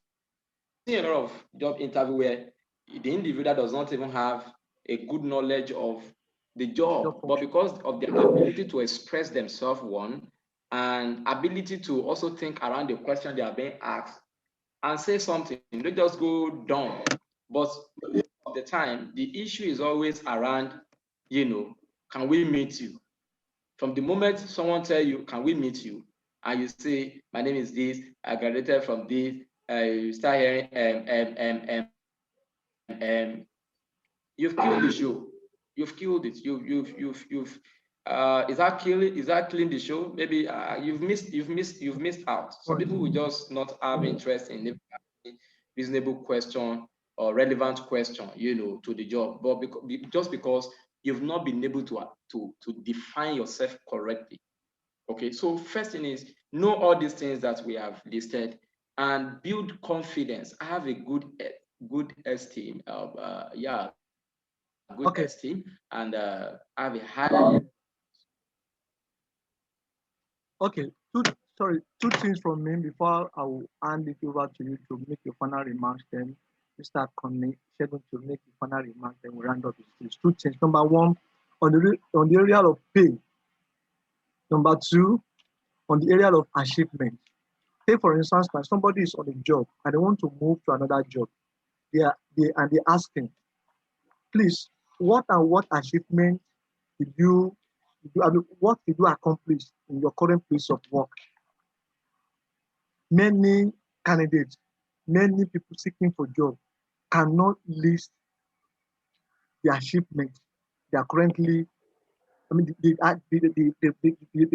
a lot of job interview where the individual does not even have a good knowledge of the job, but because of their ability to express themselves, one, and ability to also think around the question they are being asked and say something, they just go down. But most of the time, the issue is always around, can we meet you? From the moment someone tell you, can we meet you? And you say, my name is this, I graduated from this, you start hearing, you've killed the show. You've killed it. You've is that killing the show? Maybe you've missed out. Some people will just not have interest in asking reasonable question or relevant question, to the job, but just because you've not been able to define yourself correctly. Okay, so first thing is know all these things that we have listed and build confidence. Have a good esteem of good Okay, esteem and have a high. okay. Two things from me before I will hand it over to you to make your final remarks. Then Mr. Conley, Shegun to make the final remarks. Then we round up the speech. Two things. Number one, on the area of pay. Number two, on the area of achievement. Say for instance, that somebody is on a job and they want to move to another job. They asking, please, what and what achievement I mean, what did you accomplish in your current place of work? Many candidates, many people seeking for job cannot list the achievement they are currently, I mean, they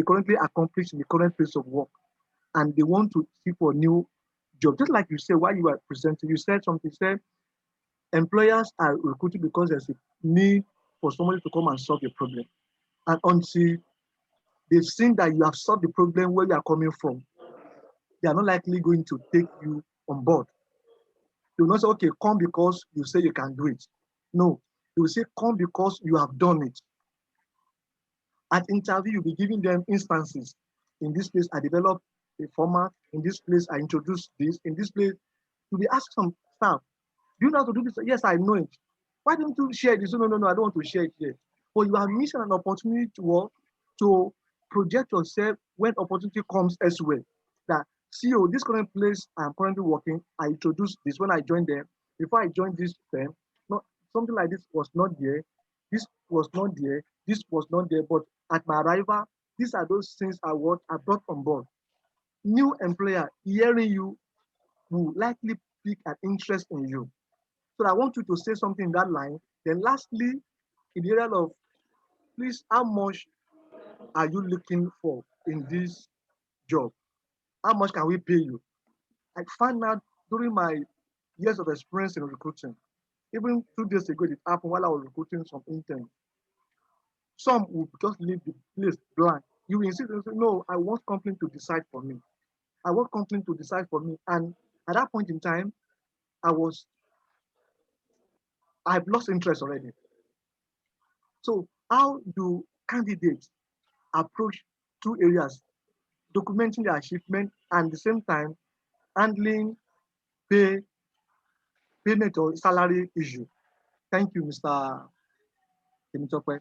currently accomplish in the current place of work, and they want to seek for a new job. Just like you said, while you were presenting, you said something, you said employers are recruiting because there's a need for somebody to come and solve a problem. And until they've seen that you have solved the problem where you are coming from, they are not likely going to take you on board. They will not say, okay, come because you say you can do it. No, they will say, come because you have done it. At interview, you'll be giving them instances. In this place, I developed a format. In this place, I introduced this. In this place, you'll be asked some stuff. Do you know how to do this? Yes, I know it. Why don't you share this? No, I don't want to share it here. But you are missing an opportunity to project yourself when opportunity comes elsewhere. That, see, oh, this current place I'm currently working, I introduced this when I joined them. Before I joined this firm, not something like this was not there. This was not there. This was not there. But at my arrival, These are those things I brought on board. New employer hearing you will likely pick an interest in you. So I want you to say something in that line. Then lastly, in the area of, please, how much are you looking for in this job? How much can we pay you? I found out during my years of experience in recruiting, even 2 days ago, it happened while I was recruiting some interns. Some will just leave the place blank. You insist and say, no, I want company to decide for me. I want company to decide for me. And at that point in time, I've lost interest already. So how do candidates approach two areas, documenting their achievement and at the same time handling pay, payment or salary issue? Thank you, Mr. Temitope.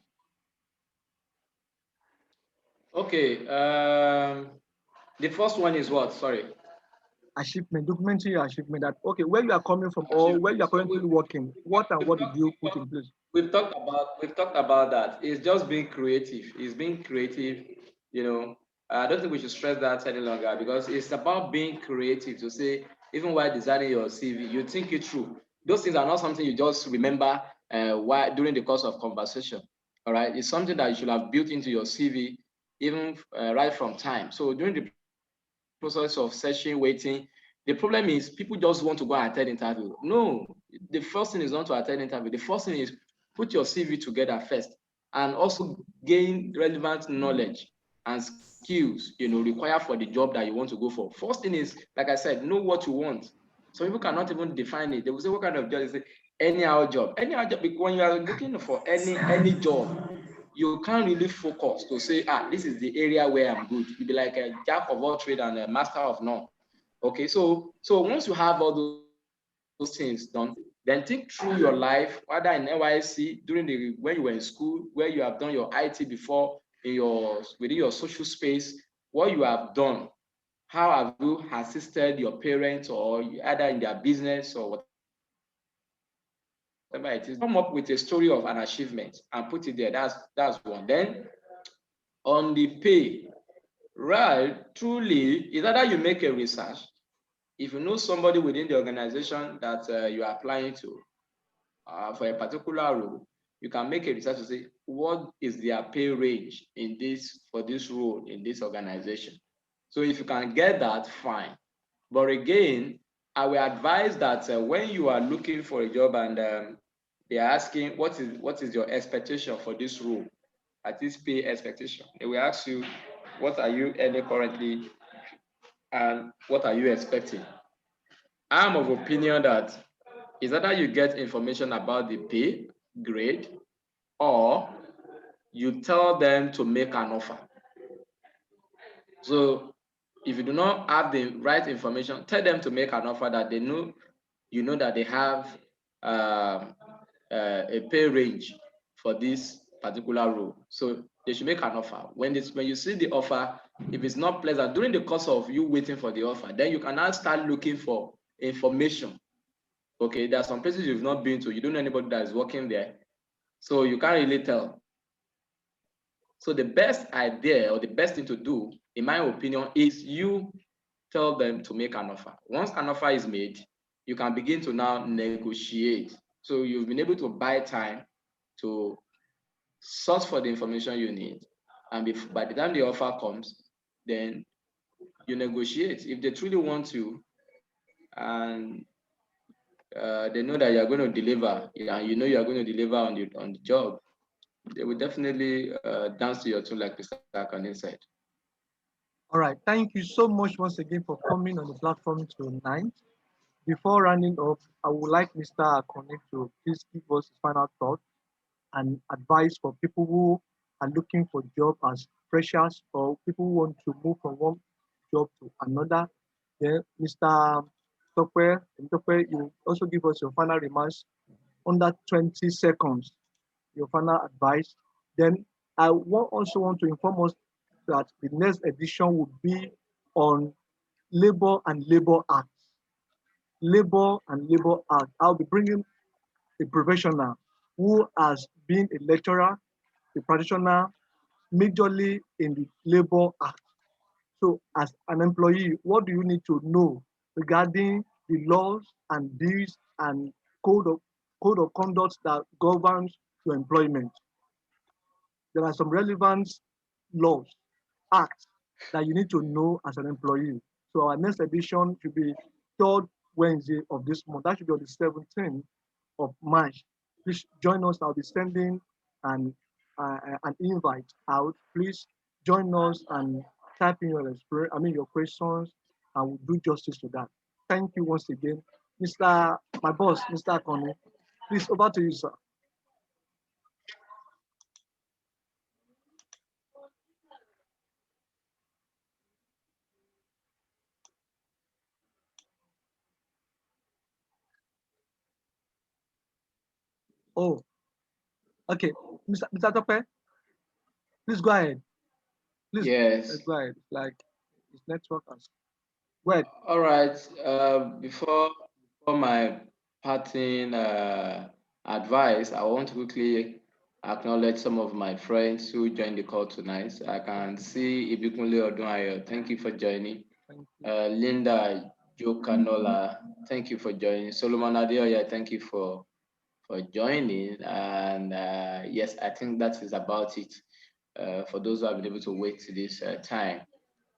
Okay. The first one is what? Sorry. Achievement, documenting your achievement, that okay, where you are coming from or where you Achievement. are currently working, what and what did you put in place? We've talked about that. It's just being creative. It's being creative. You know, I don't think we should stress that any longer because it's about being creative. To say even while designing your CV, you think it through. Those things are not something you just remember while during the course of conversation. All right, it's something that you should have built into your CV even right from time. So during the process of searching, waiting. The problem is people just want to go and attend interview. No, the first thing is not to attend interview. The first thing is put your CV together first and also gain relevant knowledge and skills, required for the job that you want to go for. First thing is, like I said, know what you want. So people cannot even define it. They will say, what kind of job? They say, anyhow job. Anyhow job, because when you are looking for any job, you can't really focus to say, this is the area where I'm good. You'll be like a jack of all trade and a master of none. Okay, so once you have all those things done, then think through your life, whether in NYC, when you were in school, where you have done your IT before, within your social space, what you have done, how have you assisted your parents or either in their business or whatever it is. Come up with a story of an achievement and put it there. That's one. Then on the pay, right, truly, is either you make a research. If you know somebody within the organization that you are applying to for a particular role, you can make a research to say what is their pay range for this role in this organization. So if you can get that, fine. But again, I will advise that when you are looking for a job and they are asking what is your expectation for this role, at this pay expectation, they will ask you what are you earning currently and what are you expecting. I'm of opinion that is either you get information about the pay grade or you tell them to make an offer. So if you do not have the right information, tell them to make an offer that they know, that they have a pay range for this particular role. So they should make an offer. When you see the offer, if it's not pleasant during the course of you waiting for the offer, then you can now start looking for information. Okay, there are some places you've not been to, you don't know anybody that is working there, so you can't really tell. So the best idea or the best thing to do, in my opinion, is you tell them to make an offer. Once an offer is made, you can begin to now negotiate. So you've been able to buy time to search for the information you need. And by the time the offer comes, then you negotiate. If they truly want you and they know that you're going to deliver, and you're going to deliver on the job, they will definitely dance to your tune, like Mr. Akane said. All right. Thank you so much once again for coming on the platform tonight. Before rounding up, I would like Mr. Akane to please give us his final thoughts and advice for people who are looking for job as freshers or people who want to move from one job to another. Then Mr. Tope, you also give us your final remarks under 20 seconds, your final advice. Then I also want to inform us that the next edition will be on labor and labor acts. Labor and labor act. I'll be bringing a professional who has been a lecturer, a practitioner, majorly in the Labor Act. So as an employee, what do you need to know regarding the laws and deeds and code of conduct that governs your employment? There are some relevant laws, acts that you need to know as an employee. So our next edition should be third Wednesday of this month. That should be on the 17th of March. Please join us. I'll be sending an invite out. Please join us and type in your experience, your questions, and we'll do justice to that. Thank you once again. My boss, Mr. Akoni, please over to you, sir. Oh, okay. Mr. Tope, please go ahead. Please Yes. go ahead. Like his network has. Go ahead. All right. Before my parting advice, I want to quickly acknowledge some of my friends who joined the call tonight. I can see Ibikunle Odunayo. Thank you for joining. Linda Jokanola, thank you for joining. Solomon Adeoya, thank you for joining. And yes, I think that is about it for those who have been able to wait to this time.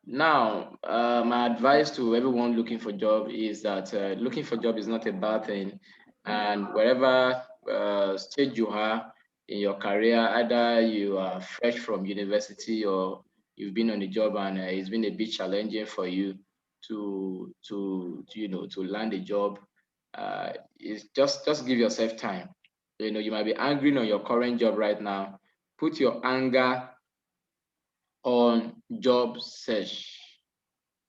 Now, my advice to everyone looking for job is that looking for job is not a bad thing, and wherever stage you are in your career, either you are fresh from university or you've been on the job and it's been a bit challenging for you to land a job. It's just give yourself time. You might be angry on your current job right now. Put your anger on job search.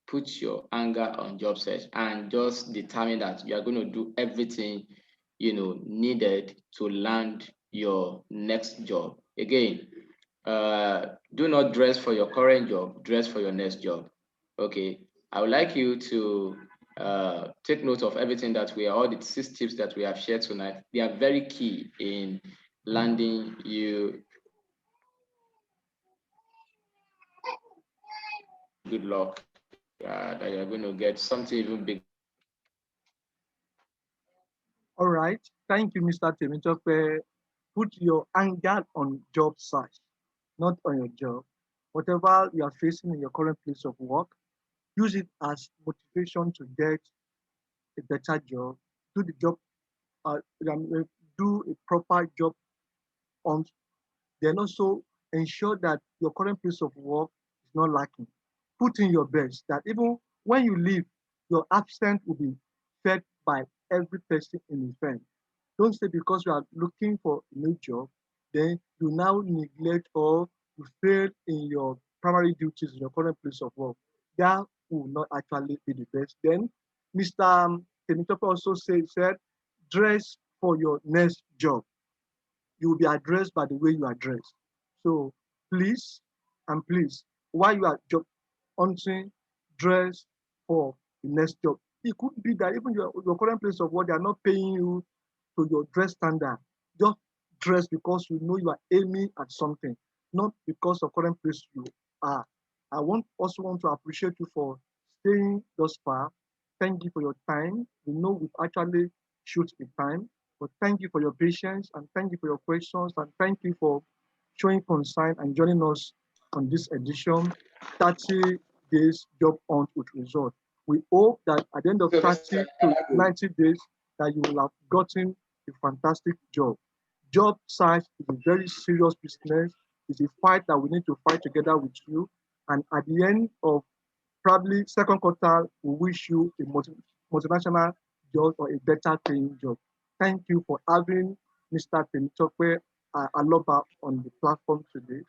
Put your anger on job search and just determine that you are going to do everything needed to land your next job. Again, do not dress for your current job, dress for your next job. Okay, I would like you to take note of everything that all the 6 tips that we have shared tonight. They are very key in landing you. Good luck. That you're going to get something even big. All right. Thank you, Mr. Temitope. Put your anger on job search, not on your job. Whatever you are facing in your current place of work, use it as motivation to get a better job. Do the job, do a proper job on. Then also ensure that your current place of work is not lacking. Put in your best that even when you leave, your absence will be fed by every person in the firm. Don't say because you are looking for a new job, then you now neglect or you fail in your primary duties in your current place of work. That will not actually be the best. Then Mr. Temitope also said, dress for your next job. You will be addressed by the way you are dressed. So please and please, while you are job hunting, dress for the next job. It could be that even your current place of work, they are not paying you to your dress standard. Just dress because you know you are aiming at something, not because of current place you are. I also want to appreciate you for staying thus far. Thank you for your time. We know we've actually shoot the time, but thank you for your patience and thank you for your questions and thank you for showing concern and joining us on this edition, 30 days job hunt with result. We hope that at the end of 30 to 90 days that you will have gotten a fantastic job. Job search is a very serious business. It's a fight that we need to fight together with you. And at the end of probably second quarter, we wish you a multinational job or a better paying job. Thank you for having Mr. Temitope Aloba on the platform today.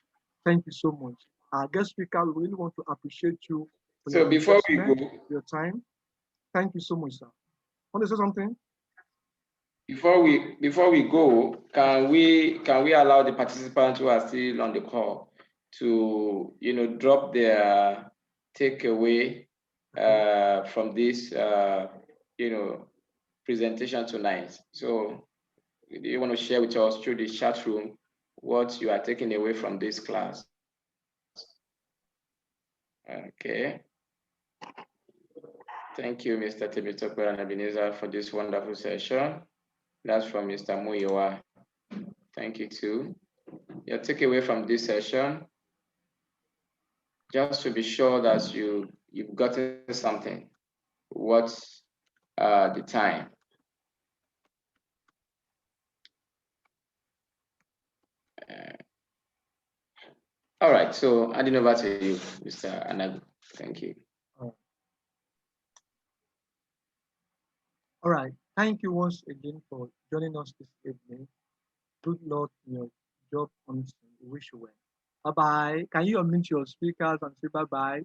Thank you so much. Our guest speaker, we really want to appreciate you for So your before we go, your time. Thank you so much, sir. Want to say something? Before we go, can we allow the participants who are still on the call to drop their takeaway from this presentation tonight? So do you want to share with us through the chat room what you are taking away from this class? Okay. Thank you, Mr. Temitope and Ebenezer, for this wonderful session. That's from Mr. Muyiwa. Thank you too. Your takeaway from this session, just to be sure that you've gotten something. What's the time? All right, so handing over to you, Mr. Anagun. Thank you. All right. Thank you once again for joining us this evening. Good luck in your job hunting. We wish you well. Bye-bye. Can you unmute your speakers and say bye-bye?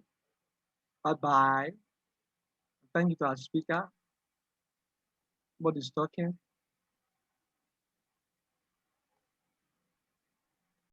Bye-bye. Thank you to our speaker. Nobody's talking.